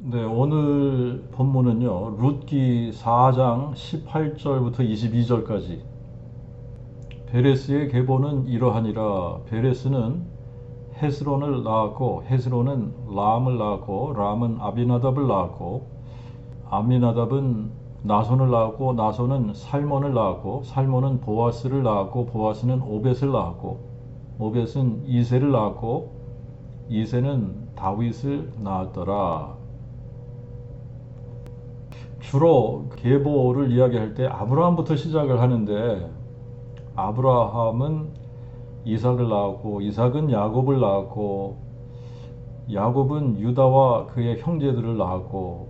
네, 오늘 본문은요, 룻기 4장 18절부터 22절까지. 베레스의 계보는 이러하니라. 베레스는 헤스론을 낳았고, 헤스론은 람을 낳았고, 람은 아비나답을 낳았고, 아미나답은 나손을 낳았고, 나손은 살몬을 낳았고, 살몬은 보아스를 낳았고, 보아스는 오벳을 낳았고, 오벳은 이세를 낳았고, 이세는 다윗을 낳았더라. 주로 계보를 이야기할 때 아브라함부터 시작을 하는데, 아브라함은 이삭을 낳았고, 이삭은 야곱을 낳았고, 야곱은 유다와 그의 형제들을 낳았고,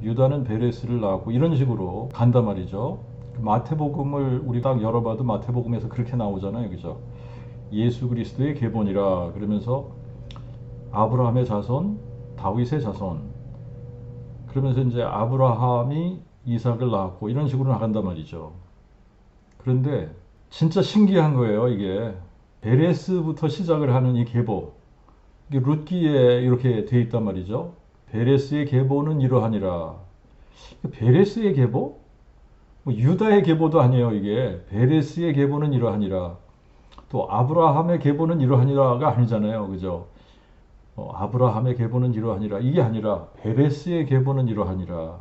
유다는 베레스를 낳았고, 이런 식으로 간단 말이죠. 마태복음을 우리 딱 열어봐도 마태복음에서 그렇게 나오잖아요, 그죠? 예수 그리스도의 계보니라 그러면서 아브라함의 자손, 다윗의 자손, 그러면서 이제 아브라함이 이삭을 낳았고, 이런 식으로 나간단 말이죠. 그런데 진짜 신기한 거예요, 이게. 베레스부터 시작을 하는 이 계보. 이게 룻기에 이렇게 돼 있단 말이죠. 베레스의 계보는 이러하니라. 베레스의 계보? 뭐 유다의 계보도 아니에요, 이게. 베레스의 계보는 이러하니라. 또 아브라함의 계보는 이러하니라가 아니잖아요, 그죠? 아브라함의 계보는 이러하니라. 이게 아니라 베레스의 계보는 이러하니라.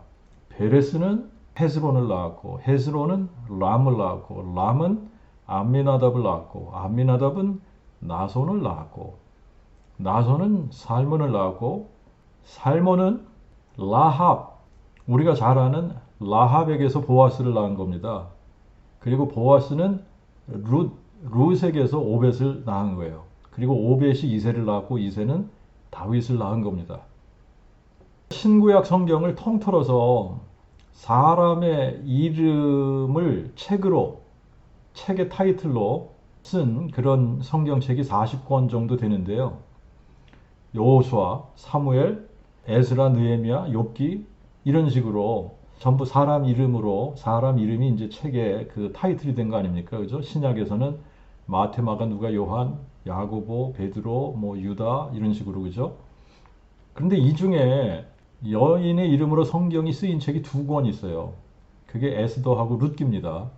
베레스는 헤스론을 낳았고, 헤스론은 람을 낳았고, 람은 암미나답을 낳았고, 암미나답은 나손을 낳았고, 나손은 살몬을 낳았고, 살몬은 라합, 우리가 잘 아는 라합에게서 보아스를 낳은 겁니다. 그리고 보아스는 룻에게서 오벳을 낳은 거예요. 그리고 오벳이 이세를 낳았고, 이세는 다윗을 낳은 겁니다. 신구약 성경을 통틀어서 사람의 이름을 책의 타이틀로 쓴 그런 성경책이 40권 정도 되는데요. 여호수아, 사무엘, 에스라, 느헤미야, 욥기, 이런 식으로 전부 사람 이름으로, 사람 이름이 이제 책의 그 타이틀이 된 거 아닙니까? 그죠? 신약에서는 마태, 마가, 누가, 요한, 야고보, 베드로, 뭐 유다, 이런 식으로, 그죠? 그런데 이 중에 여인의 이름으로 성경이 쓰인 책이 두 권 있어요. 그게 에스더하고 룻기입니다.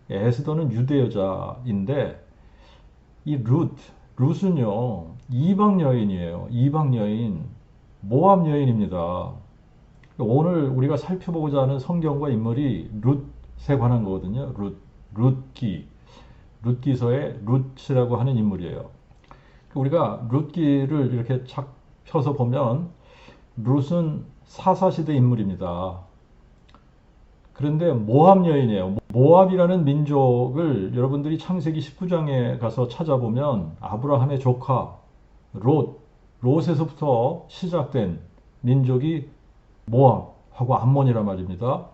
에스더는 유대 여자인데, 이 룻은요, 이방 여인이에요. 이방 여인, 모압 여인입니다. 오늘 우리가 살펴보고자 하는 성경과 인물이 룻에 관한 거거든요. 룻기서의 룻이라고 하는 인물이에요. 우리가 룻기를 이렇게 착 펴서 보면 룻은 사사시대 인물입니다. 그런데 모압 여인이에요. 모압이라는 민족을 여러분들이 창세기 19장에 가서 찾아보면 아브라함의 조카 롯에서부터 시작된 민족이 모압하고 암몬이란 말입니다.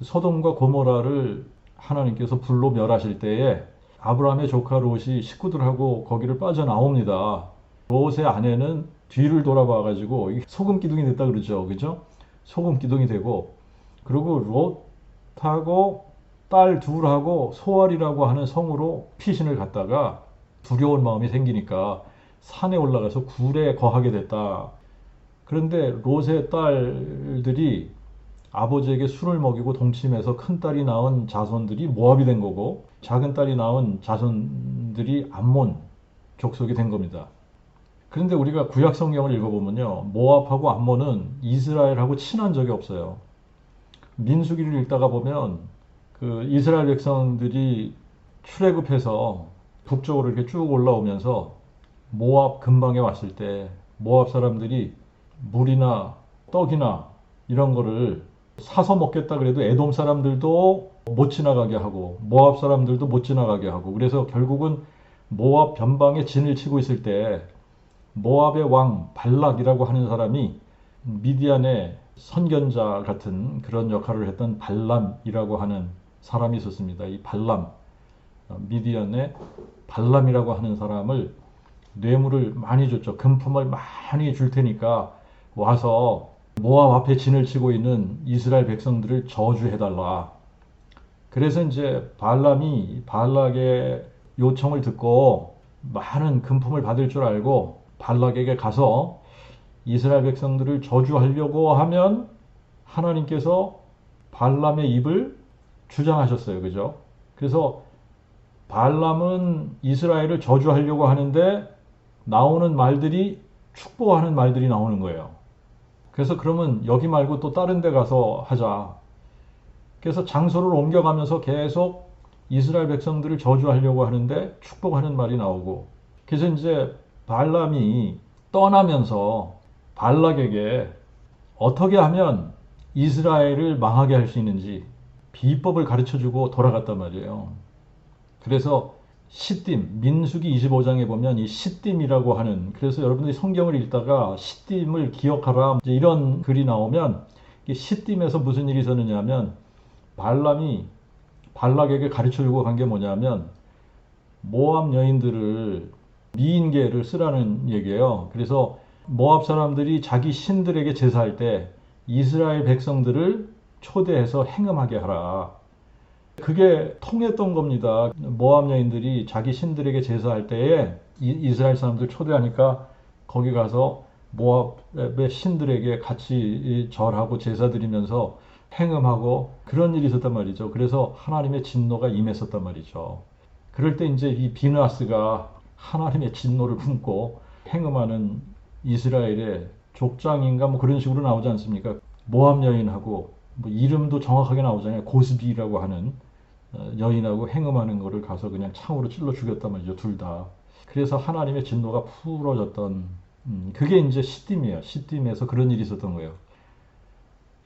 소돔과 고모라를 하나님께서 불로 멸하실 때에 아브라함의 조카 롯이 식구들하고 거기를 빠져나옵니다. 롯의 아내는 뒤를 돌아봐 가지고 소금 기둥이 됐다 그러죠. 그죠? 소금 기둥이 되고, 그리고 롯하고 딸 둘하고 소알이라고 하는 성으로 피신을 갔다가 두려운 마음이 생기니까 산에 올라가서 굴에 거하게 됐다. 그런데 롯의 딸들이 아버지에게 술을 먹이고 동침해서 큰 딸이 낳은 자손들이 모압이 된 거고, 작은 딸이 낳은 자손들이 암몬 족속이 된 겁니다. 그런데 우리가 구약 성경을 읽어보면요, 모압하고 암몬은 이스라엘하고 친한 적이 없어요. 민수기를 읽다가 보면 그 이스라엘 백성들이 출애굽해서 북쪽으로 이렇게 쭉 올라오면서 모압 근방에 왔을 때 모압 사람들이 물이나 떡이나 이런 거를 사서 먹겠다 그래도 에돔 사람들도 못 지나가게 하고 모압 사람들도 못 지나가게 하고, 그래서 결국은 모압 변방에 진을 치고 있을 때 모압의 왕 발락이라고 하는 사람이 미디안의 선견자 같은 그런 역할을 했던 발람이라고 하는 사람이 있었습니다. 이 발람, 미디안의 발람이라고 하는 사람을 뇌물을 많이 줬죠. 금품을 많이 줄 테니까 와서 모압 앞에 진을 치고 있는 이스라엘 백성들을 저주해달라. 그래서 이제 발람이 발락의 요청을 듣고 많은 금품을 받을 줄 알고 발락에게 가서 이스라엘 백성들을 저주하려고 하면 하나님께서 발람의 입을 주장하셨어요. 그죠? 그래서 발람은 이스라엘을 저주하려고 하는데 나오는 말들이 축복하는 말들이 나오는 거예요. 그래서 그러면 여기 말고 또 다른 데 가서 하자. 그래서 장소를 옮겨가면서 계속 이스라엘 백성들을 저주하려고 하는데 축복하는 말이 나오고, 그래서 이제 발람이 떠나면서 발락에게 어떻게 하면 이스라엘을 망하게 할 수 있는지 비법을 가르쳐주고 돌아갔단 말이에요. 그래서 시딤, 민수기 25장에 보면 이 시딤이라고 하는, 그래서 여러분들이 성경을 읽다가 시딤을 기억하라 이제 이런 글이 나오면, 시딤에서 무슨 일이 있었느냐 하면 발람이 발락에게 가르쳐주고 간 게 뭐냐면 모압 여인들을 미인계를 쓰라는 얘기예요. 그래서 모압 사람들이 자기 신들에게 제사할 때 이스라엘 백성들을 초대해서 행음하게 하라. 그게 통했던 겁니다. 모압 여인들이 자기 신들에게 제사할 때에 이스라엘 사람들 초대하니까 거기 가서 모압의 신들에게 같이 절하고 제사 드리면서 행음하고 그런 일이 있었단 말이죠. 그래서 하나님의 진노가 임했었단 말이죠. 그럴 때 이제 이 비느하스가 하나님의 진노를 품고 행음하는 이스라엘의 족장인가 뭐 그런 식으로 나오지 않습니까? 모압 여인하고 뭐 이름도 정확하게 나오잖아요. 고스비라고 하는 여인하고 행음하는 거를 가서 그냥 창으로 찔러 죽였단 말이죠. 둘 다. 그래서 하나님의 진노가 풀어졌던 그게 이제 시딤이에요. 시딤에서 그런 일이 있었던 거예요.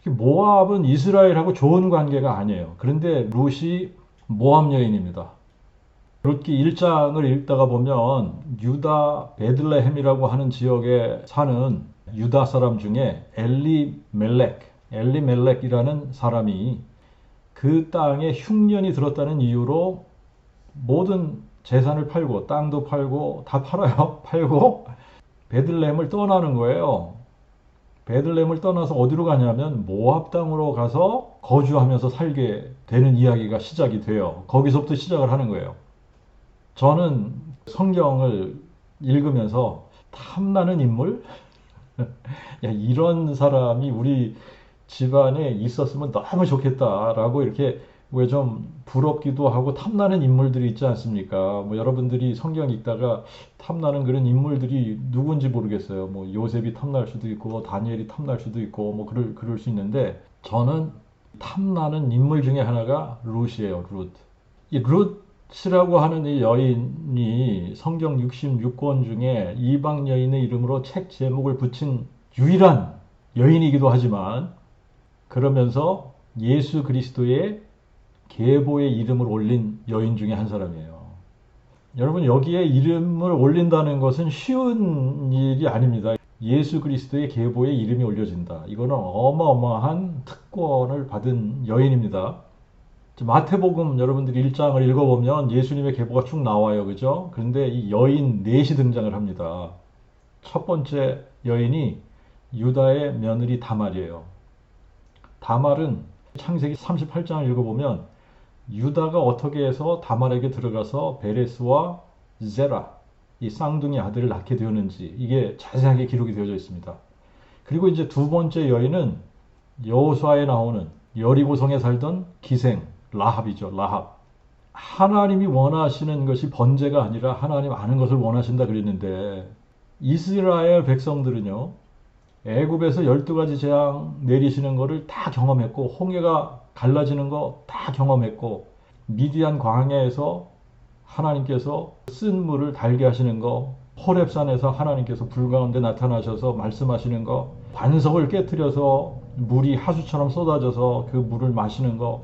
모압은 이스라엘하고 좋은 관계가 아니에요. 그런데 룻이 모압 여인입니다. 룻기 1장을 읽다가 보면 유다 베들레헴이라고 하는 지역에 사는 유다 사람 중에 엘리멜렉이라는 사람이 그 땅에 흉년이 들었다는 이유로 모든 재산을 팔고 땅도 팔고 다 팔아요. 팔고 베들레헴을 떠나는 거예요. 베들레헴을 떠나서 어디로 가냐면 모압 땅으로 가서 거주하면서 살게 되는 이야기가 시작이 돼요. 거기서부터 시작을 하는 거예요. 저는 성경을 읽으면서 탐나는 인물? 야, 이런 사람이 우리 집안에 있었으면 너무 좋겠다라고 이렇게 왜 좀 부럽기도 하고 탐나는 인물들이 있지 않습니까? 뭐 여러분들이 성경 읽다가 탐나는 그런 인물들이 누군지 모르겠어요. 뭐 요셉이 탐날 수도 있고 다니엘이 탐날 수도 있고 뭐 그럴 수 있는데 저는 탐나는 인물 중에 하나가 룻이에요. 룻. 이 룻이라고 하는 이 여인이 성경 66권 중에 이방 여인의 이름으로 책 제목을 붙인 유일한 여인이기도 하지만 그러면서 예수 그리스도의 계보의 이름을 올린 여인 중에 한 사람이에요. 여러분 여기에 이름을 올린다는 것은 쉬운 일이 아닙니다. 예수 그리스도의 계보에 이름이 올려진다. 이거는 어마어마한 특권을 받은 여인입니다. 마태복음 여러분들이 1장을 읽어보면 예수님의 계보가 쭉 나와요. 그죠? 그런데 이 여인 넷이 등장을 합니다. 첫 번째 여인이 유다의 며느리 다말이에요. 다말은 창세기 38장을 읽어보면 유다가 어떻게 해서 다말에게 들어가서 베레스와 제라 이 쌍둥이 아들을 낳게 되었는지 이게 자세하게 기록이 되어져 있습니다. 그리고 이제 두 번째 여인은 여호수아에 나오는 여리고성에 살던 기생 라합이죠. 라합. 하나님이 원하시는 것이 번제가 아니라 하나님 아는 것을 원하신다 그랬는데 이스라엘 백성들은요. 애굽에서 12가지 재앙 내리시는 것을 다 경험했고 홍해가 갈라지는 거 다 경험했고 미디안 광야에서 하나님께서 쓴 물을 달게 하시는 거 호렙산에서 하나님께서 불 가운데 나타나셔서 말씀하시는 거 반석을 깨트려서 물이 하수처럼 쏟아져서 그 물을 마시는 거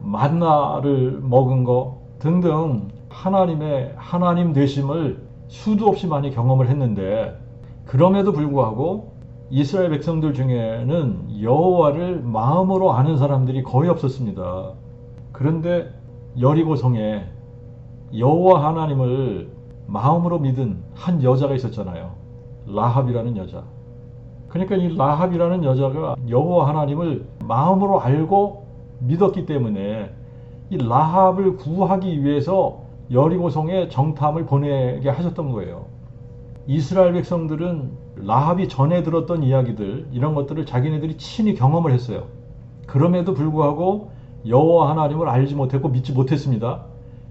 만나를 먹은 거 등등 하나님 되심을 수도 없이 많이 경험을 했는데 그럼에도 불구하고 이스라엘 백성들 중에는 여호와를 마음으로 아는 사람들이 거의 없었습니다. 그런데 여리고성에 여호와 하나님을 마음으로 믿은 한 여자가 있었잖아요. 라합이라는 여자. 그러니까 이 라합이라는 여자가 여호와 하나님을 마음으로 알고 믿었기 때문에 이 라합을 구하기 위해서 여리고성에 정탐을 보내게 하셨던 거예요. 이스라엘 백성들은 라합이 전에 들었던 이야기들, 이런 것들을 자기네들이 친히 경험을 했어요. 그럼에도 불구하고 여호와 하나님을 알지 못했고 믿지 못했습니다.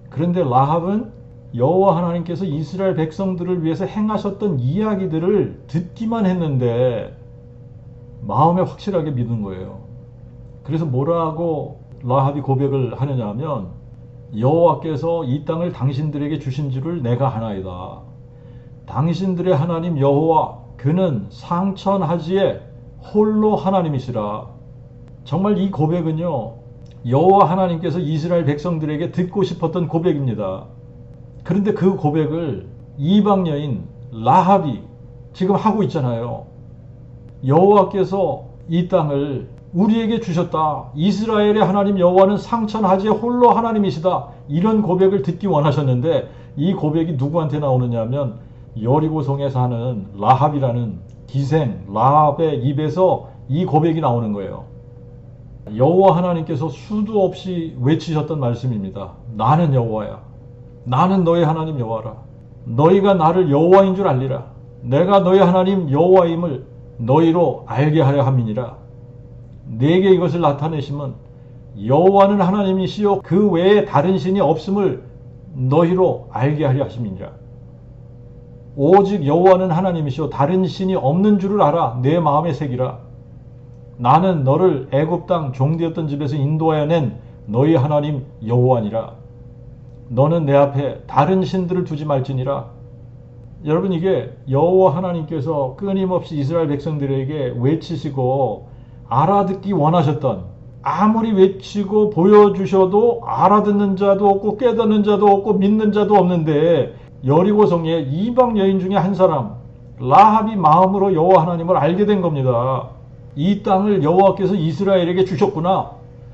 그런데 라합은 여호와 하나님께서 이스라엘 백성들을 위해서 행하셨던 이야기들을 듣기만 했는데 마음에 확실하게 믿은 거예요. 그래서 뭐라고 라합이 고백을 하느냐 하면, 여호와께서 이 땅을 당신들에게 주신 줄을 내가 아나이다. 당신들의 하나님 여호와 그는 상천하지에 홀로 하나님이시라. 정말 이 고백은요, 여호와 하나님께서 이스라엘 백성들에게 듣고 싶었던 고백입니다. 그런데 그 고백을 이방 여인 라합이 지금 하고 있잖아요. 여호와께서 이 땅을 우리에게 주셨다. 이스라엘의 하나님 여호와는 상천하지에 홀로 하나님이시다. 이런 고백을 듣기 원하셨는데, 이 고백이 누구한테 나오느냐 하면 여리고성에 사는 라합이라는 기생 라합의 입에서 이 고백이 나오는 거예요. 여호와 하나님께서 수도 없이 외치셨던 말씀입니다. 나는 여호와야. 나는 너희 하나님 여호와라. 너희가 나를 여호와인 줄 알리라. 내가 너희 하나님 여호와임을 너희로 알게 하려 함이니라. 내게 이것을 나타내심은 여호와는 하나님이시요 그 외에 다른 신이 없음을 너희로 알게 하려 하심이니라. 오직 여호와는 하나님이시요 다른 신이 없는 줄을 알아 내 마음에 새기라. 나는 너를 애굽 땅 종되었던 집에서 인도하여 낸 너희 하나님 여호와니라. 너는 내 앞에 다른 신들을 두지 말지니라. 여러분, 이게 여호와 하나님께서 끊임없이 이스라엘 백성들에게 외치시고 알아듣기 원하셨던, 아무리 외치고 보여주셔도 알아듣는 자도 없고 깨닫는 자도 없고 믿는 자도 없는데, 여리고성의 이방 여인 중에 한 사람 라합이 마음으로 여호와 하나님을 알게 된 겁니다. 이 땅을 여호와께서 이스라엘에게 주셨구나.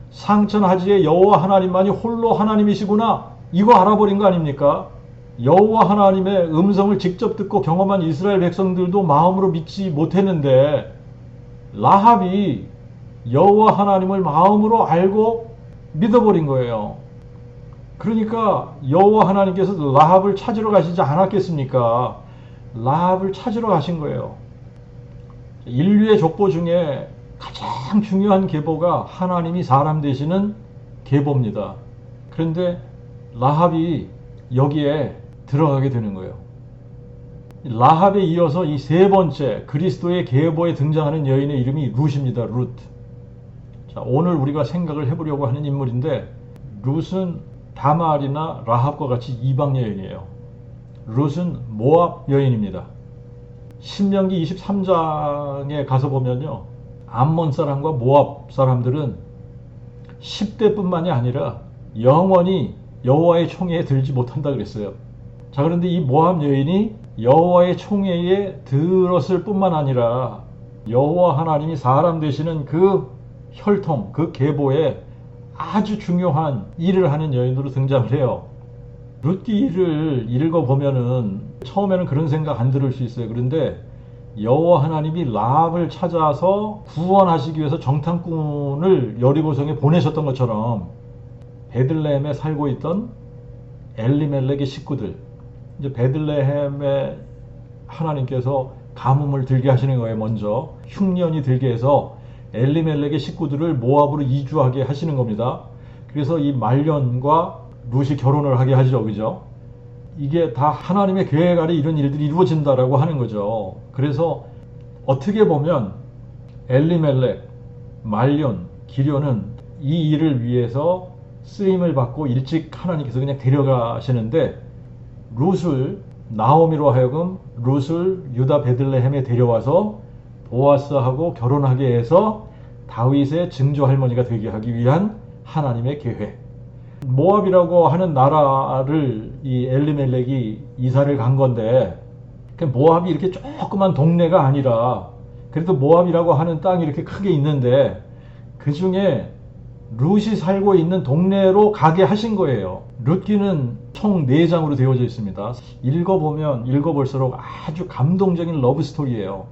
상천하지에 여호와 하나님만이 홀로 하나님이시구나. 이거 알아버린 거 아닙니까? 여호와 하나님의 음성을 직접 듣고 경험한 이스라엘 백성들도 마음으로 믿지 못했는데, 라합이 여호와 하나님을 마음으로 알고 믿어버린 거예요. 그러니까 여호와 하나님께서 라합을 찾으러 가시지 않았겠습니까? 라합을 찾으러 가신 거예요. 인류의 족보 중에 가장 중요한 계보가 하나님이 사람 되시는 계보입니다. 그런데 라합이 여기에 들어가게 되는 거예요. 라합에 이어서 이 세 번째 그리스도의 계보에 등장하는 여인의 이름이 룻입니다. 룻. 자, 오늘 우리가 생각을 해보려고 하는 인물인데, 룻은 다말이나 라합과 같이 이방 여인이에요. 룻은 모압 여인입니다. 신명기 23장에 가서 보면요, 암몬 사람과 모압 사람들은 10대뿐만이 아니라 영원히 여호와의 총회에 들지 못한다 그랬어요. 자, 그런데 이 모압 여인이 여호와의 총회에 들었을 뿐만 아니라 여호와 하나님이 사람 되시는 그 혈통, 그 계보에 아주 중요한 일을 하는 여인으로 등장을 해요. 룻기를 읽어보면은 처음에는 그런 생각 안 들을 수 있어요. 그런데 여호와 하나님이 라합을 찾아서 구원하시기 위해서 정탐꾼을 여리고성에 보내셨던 것처럼, 베들레헴에 살고 있던 엘리멜렉의 식구들, 이제 베들레헴에 하나님께서 가뭄을 들게 하시는 거예요. 먼저 흉년이 들게 해서 엘리멜렉의 식구들을 모압으로 이주하게 하시는 겁니다. 그래서 이 말년과 룻이 결혼을 하게 하죠. 그죠? 이게 다 하나님의 계획 아래 이런 일들이 이루어진다라고 하는 거죠. 그래서 어떻게 보면 엘리멜렉, 말년, 기련은 이 일을 위해서 쓰임을 받고 일찍 하나님께서 그냥 데려가시는데, 룻을, 나오미로 하여금 룻을 유다 베들레헴에 데려와서 보아스하고 결혼하게 해서 다윗의 증조 할머니가 되게 하기 위한 하나님의 계획. 모압이라고 하는 나라를 이 엘리멜렉이 이사를 간 건데, 모압이 이렇게 조그만 동네가 아니라, 그래도 모압이라고 하는 땅이 이렇게 크게 있는데 그 중에 룻이 살고 있는 동네로 가게 하신 거예요. 룻기는 총 4장으로 되어져 있습니다. 읽어보면 읽어볼수록 아주 감동적인 러브스토리예요.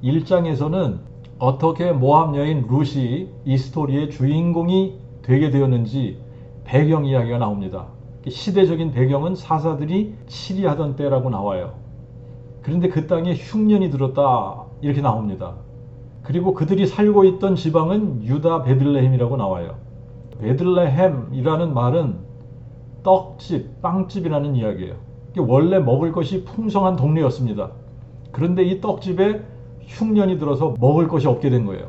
1장에서는 어떻게 모압 여인 룻이 이 스토리의 주인공이 되게 되었는지 배경 이야기가 나옵니다. 시대적인 배경은 사사들이 치리하던 때라고 나와요. 그런데 그 땅에 흉년이 들었다 이렇게 나옵니다. 그리고 그들이 살고 있던 지방은 유다 베들레헴이라고 나와요. 베들레헴이라는 말은 떡집, 빵집이라는 이야기예요. 원래 먹을 것이 풍성한 동네였습니다. 그런데 이 떡집에 흉년이 들어서 먹을 것이 없게 된 거예요.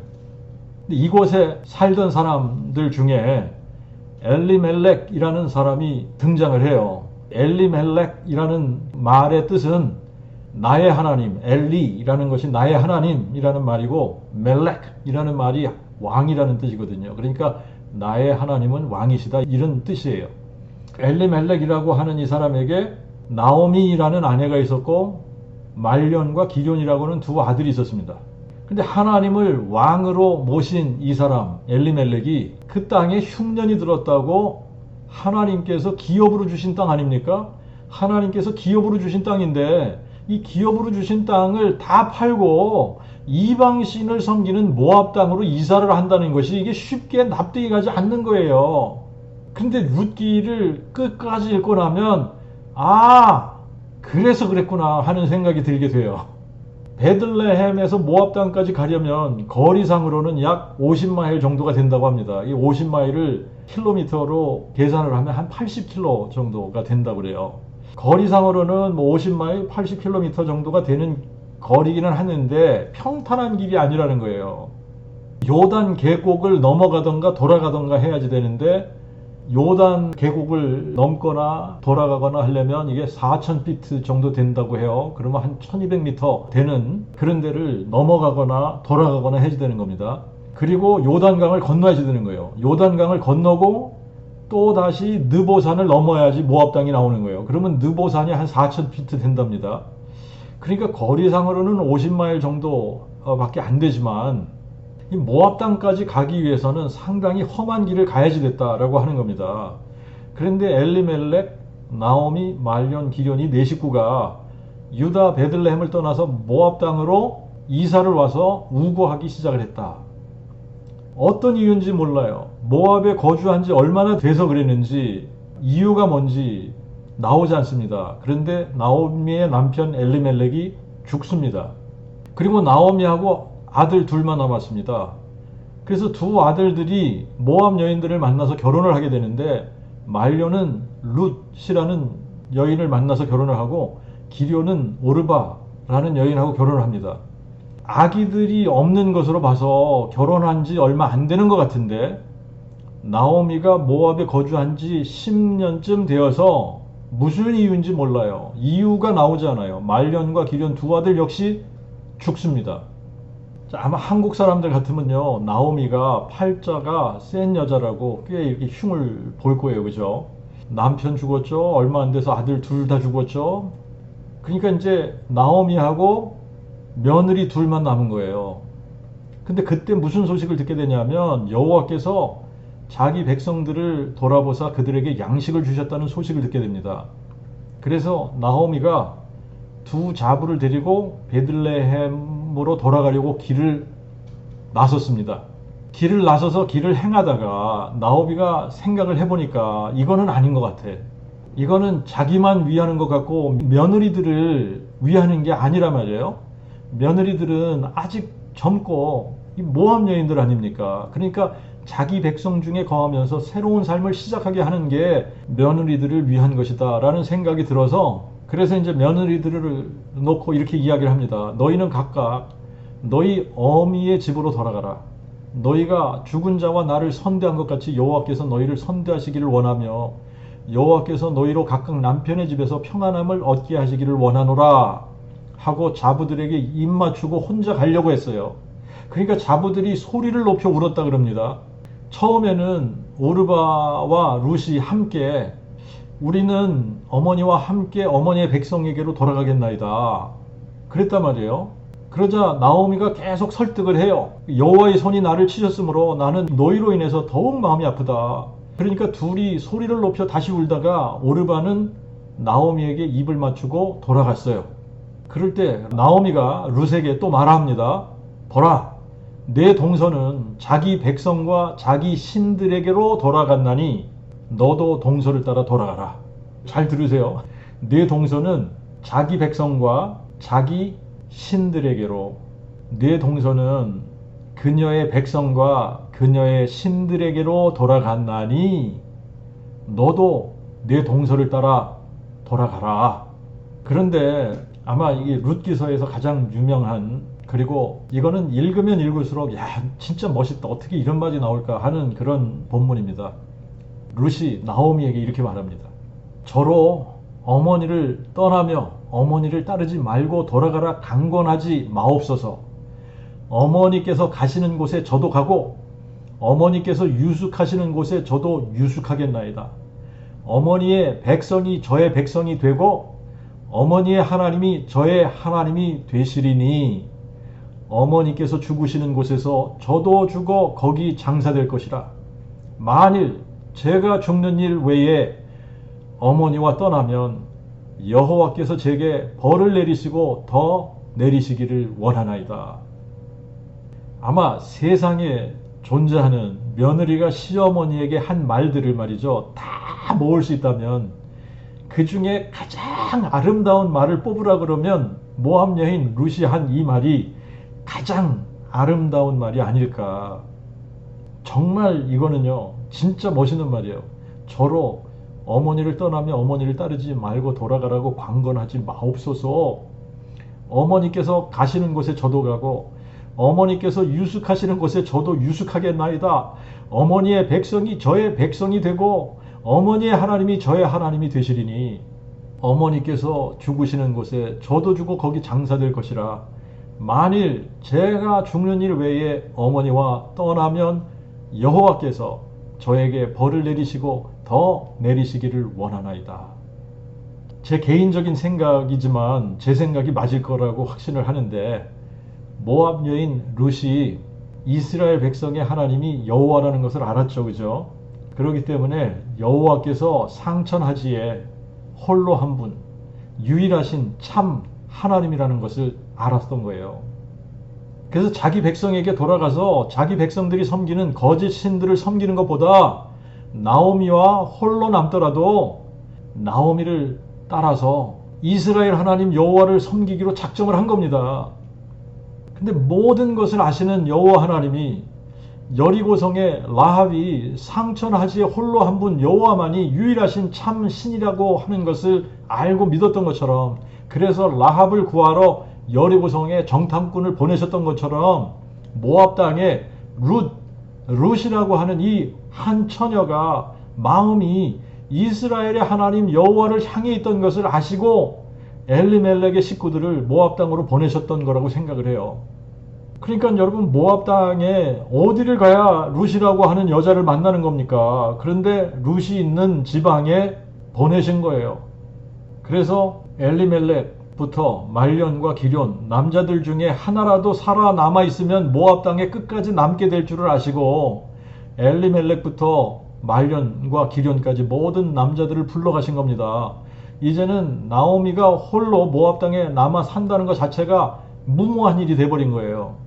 이곳에 살던 사람들 중에 엘리멜렉이라는 사람이 등장을 해요. 엘리멜렉이라는 말의 뜻은 나의 하나님, 엘리라는 것이 나의 하나님이라는 말이고 멜렉이라는 말이 왕이라는 뜻이거든요. 그러니까 나의 하나님은 왕이시다 이런 뜻이에요. 엘리멜렉이라고 하는 이 사람에게 나오미라는 아내가 있었고 말련과 기럐이라고는 두 아들이 있었습니다. 근데 하나님을 왕으로 모신 이 사람 엘리멜렉이 그 땅에 흉년이 들었다고 하나님께서 기업으로 주신 땅 아닙니까? 하나님께서 기업으로 주신 땅인데 이 기업으로 주신 땅을 다 팔고 이방신을 섬기는 모압 땅으로 이사를 한다는 것이 이게 쉽게 납득이 가지 않는 거예요. 근데 룻기를 끝까지 읽고 나면 그래서 그랬구나 하는 생각이 들게 돼요. 베들레헴에서 모압 땅까지 가려면 거리상으로는 약 50마일 정도가 된다고 합니다. 이 50마일을 킬로미터로 계산을 하면 한 80km 정도가 된다고 그래요. 거리상으로는 50마일, 80km 정도가 되는 거리기는 하는데 평탄한 길이 아니라는 거예요. 요단 계곡을 넘어가던가 돌아가던가 해야지 되는데 요단 계곡을 넘거나 돌아가거나 하려면 이게 4,000피트 정도 된다고 해요. 그러면 한 1,200m 되는 그런 데를 넘어가거나 돌아가거나 해야 되는 겁니다. 그리고 요단강을 건너야지 되는 거예요. 요단강을 건너고 또 다시 느보산을 넘어야지 모압 땅이 나오는 거예요. 그러면 느보산이 한 4,000피트 된답니다. 그러니까 거리상으로는 50마일 정도밖에 안 되지만 이 모압 땅까지 가기 위해서는 상당히 험한 길을 가야지 됐다라고 하는 겁니다. 그런데 엘리멜렉, 나오미, 말련, 기럐이 네 식구가 유다 베들레헴을 떠나서 모압 땅으로 이사를 와서 우거하기 시작을 했다. 어떤 이유인지 몰라요. 모압에 거주한 지 얼마나 돼서 그랬는지 이유가 뭔지 나오지 않습니다. 그런데 나오미의 남편 엘리멜렉이 죽습니다. 그리고 나오미하고 아들 둘만 남았습니다. 그래서 두 아들들이 모압 여인들을 만나서 결혼을 하게 되는데 말료는 룻이라는 여인을 만나서 결혼을 하고 기럐은 오르바라는 여인하고 결혼을 합니다. 아기들이 없는 것으로 봐서 결혼한 지 얼마 안 되는 것 같은데 나오미가 모압에 거주한 지 10년쯤 되어서 무슨 이유인지 몰라요. 이유가 나오지 않아요. 말련과 기럐 두 아들 역시 죽습니다. 아마 한국 사람들 같으면요 나오미가 팔자가 센 여자라고 꽤 이렇게 흉을 볼 거예요. 그죠? 남편 죽었죠. 얼마 안 돼서 아들 둘 다 죽었죠. 그러니까 이제 나오미하고 며느리 둘만 남은 거예요. 근데 그때 무슨 소식을 듣게 되냐면 여호와께서 자기 백성들을 돌아보사 그들에게 양식을 주셨다는 소식을 듣게 됩니다. 그래서 나오미가 두 자부를 데리고 베들레헴으로 돌아가려고 길을 나섰습니다. 길을 나서서 길을 행하다가 나오미가 생각을 해보니까 이거는 아닌 것 같아. 이거는 자기만 위하는 것 같고 며느리들을 위하는 게 아니란 말이에요. 며느리들은 아직 젊고 모압 여인들 아닙니까? 그러니까 자기 백성 중에 거하면서 새로운 삶을 시작하게 하는 게 며느리들을 위한 것이다 라는 생각이 들어서 그래서 이제 며느리들을 놓고 이렇게 이야기를 합니다. 너희는 각각 너희 어미의 집으로 돌아가라. 너희가 죽은 자와 나를 선대한 것 같이 여호와께서 너희를 선대하시기를 원하며 여호와께서 너희로 각각 남편의 집에서 평안함을 얻게 하시기를 원하노라 하고 자부들에게 입 맞추고 혼자 가려고 했어요. 그러니까 자부들이 소리를 높여 울었다 그럽니다. 처음에는 오르바와 룻이 함께 우리는 어머니와 함께 어머니의 백성에게로 돌아가겠나이다 그랬단 말이에요. 그러자 나오미가 계속 설득을 해요. 여호와의 손이 나를 치셨으므로 나는 너희로 인해서 더욱 마음이 아프다. 그러니까 둘이 소리를 높여 다시 울다가 오르바는 나오미에게 입을 맞추고 돌아갔어요. 그럴 때 나오미가 룻에게 또 말합니다. 보라, 내 동서는 자기 백성과 자기 신들에게로 돌아갔나니 너도 동서를 따라 돌아가라. 잘 들으세요. 내 동서는 자기 백성과 자기 신들에게로, 내 동서는 그녀의 백성과 그녀의 신들에게로 돌아갔나니 너도 내 동서를 따라 돌아가라. 그런데 아마 이게 룻기서에서 가장 유명한, 그리고 이거는 읽으면 읽을수록 야 진짜 멋있다, 어떻게 이런 말이 나올까 하는 그런 본문입니다. 룻이 나오미에게 이렇게 말합니다. 저로 어머니를 떠나며 어머니를 따르지 말고 돌아가라 강권하지 마옵소서. 어머니께서 가시는 곳에 저도 가고 어머니께서 유숙하시는 곳에 저도 유숙하겠나이다. 어머니의 백성이 저의 백성이 되고 어머니의 하나님이 저의 하나님이 되시리니 어머니께서 죽으시는 곳에서 저도 죽어 거기 장사될 것이라. 만일 제가 죽는 일 외에 어머니와 떠나면 여호와께서 제게 벌을 내리시고 더 내리시기를 원하나이다. 아마 세상에 존재하는 며느리가 시어머니에게 한 말들을 말이죠, 다 모을 수 있다면 그 중에 가장 아름다운 말을 뽑으라 그러면 모압 여인 룻이 한 이 말이 가장 아름다운 말이 아닐까. 정말 이거는요 진짜 멋있는 말이에요. 저로 어머니를 떠나며 어머니를 따르지 말고 돌아가라고 강권하지 마옵소서. 어머니께서 가시는 곳에 저도 가고 어머니께서 유숙하시는 곳에 저도 유숙하겠나이다. 어머니의 백성이 저의 백성이 되고 어머니의 하나님이 저의 하나님이 되시리니 어머니께서 죽으시는 곳에 저도 죽어 거기 장사될 것이라. 만일 제가 죽는 일 외에 어머니와 떠나면 여호와께서 저에게 벌을 내리시고 더 내리시기를 원하나이다. 제 개인적인 생각이지만 제 생각이 맞을 거라고 확신을 하는데, 모압 여인 룻이 이스라엘 백성의 하나님이 여호와라는 것을 알았죠. 그죠? 그렇기 때문에 여호와께서 상천하지에 홀로 한 분, 유일하신 참 하나님이라는 것을 알았던 거예요. 그래서 자기 백성에게 돌아가서 자기 백성들이 섬기는 거짓 신들을 섬기는 것보다 나오미와 홀로 남더라도 나오미를 따라서 이스라엘 하나님 여호와를 섬기기로 작정을 한 겁니다. 근데 모든 것을 아시는 여호와 하나님이 여리고성의 라합이 상천하지에 홀로 한 분 여호와만이 유일하신 참 신이라고 하는 것을 알고 믿었던 것처럼, 그래서 라합을 구하러 여리고성에 정탐꾼을 보내셨던 것처럼 모압 땅에 룻이라고 하는 이 한 처녀가 마음이 이스라엘의 하나님 여호와를 향해 있던 것을 아시고 엘리멜렉의 식구들을 모압 땅으로 보내셨던 거라고 생각을 해요. 그러니까 여러분, 모압 땅에 어디를 가야 룻이라고 하는 여자를 만나는 겁니까? 그런데 룻이 있는 지방에 보내신 거예요. 그래서 엘리멜렉부터 말련과 기럨, 남자들 중에 하나라도 살아남아 있으면 모압 땅에 끝까지 남게 될 줄을 아시고 엘리멜렉부터 말련과 기럨까지 모든 남자들을 불러가신 겁니다. 이제는 나오미가 홀로 모압 땅에 남아 산다는 것 자체가 무모한 일이 돼버린 거예요.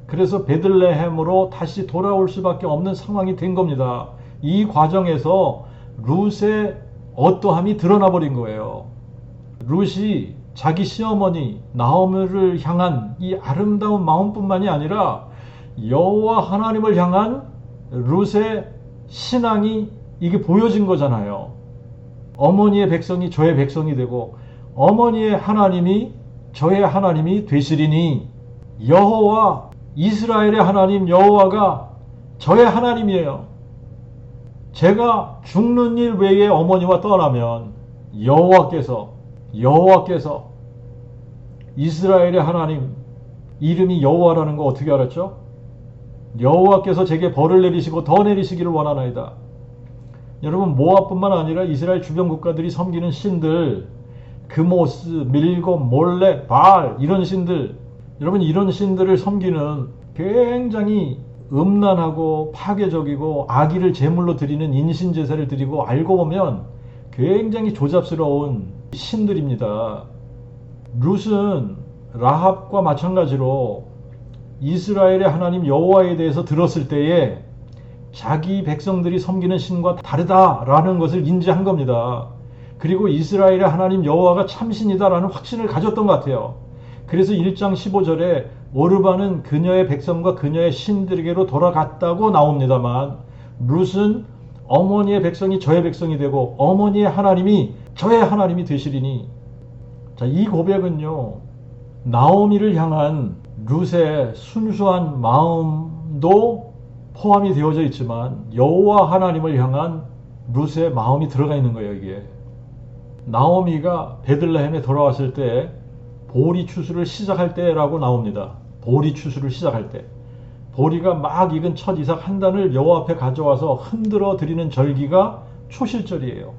그래서 베들레헴으로 다시 돌아올 수밖에 없는 상황이 된 겁니다. 이 과정에서 룻의 어떠함이 드러나 버린 거예요. 룻이 자기 시어머니 나오미를 향한 이 아름다운 마음뿐만이 아니라 여호와 하나님을 향한 룻의 신앙이 이게 보여진 거잖아요. 어머니의 백성이 저의 백성이 되고 어머니의 하나님이 저의 하나님이 되시리니 여호와, 이스라엘의 하나님 여호와가 저의 하나님이에요. 제가 죽는 일 외에 어머니와 떠나면 여호와께서 이스라엘의 하나님, 이름이 여호와라는 거 어떻게 알았죠? 여호와께서 제게 벌을 내리시고 더 내리시기를 원하나이다. 여러분, 모압뿐만 아니라 이스라엘 주변 국가들이 섬기는 신들, 그모스, 밀곰, 몰렉, 바알, 이런 신들, 여러분 이런 신들을 섬기는 굉장히 음란하고 파괴적이고 악의를 제물로 드리는 인신제사를 드리고 알고 보면 굉장히 조잡스러운 신들입니다. 룻은 라합과 마찬가지로 이스라엘의 하나님 여호와에 대해서 들었을 때에 자기 백성들이 섬기는 신과 다르다라는 것을 인지한 겁니다. 그리고 이스라엘의 하나님 여호와가 참신이다라는 확신을 가졌던 것 같아요. 그래서 1장 15절에 오르바는 그녀의 백성과 그녀의 신들에게로 돌아갔다고 나옵니다만, 룻은 어머니의 백성이 저의 백성이 되고 어머니의 하나님이 저의 하나님이 되시리니, 자, 이 고백은요, 나오미를 향한 룻의 순수한 마음도 포함이 되어져 있지만 여호와 하나님을 향한 룻의 마음이 들어가 있는 거예요. 이게 나오미가 베들레헴에 돌아왔을 때 보리 추수를 시작할 때라고 나옵니다. 보리 추수를 시작할 때, 보리가 막 익은 첫 이삭 한 단을 여호와 앞에 가져와서 흔들어 드리는 절기가 초실절이에요.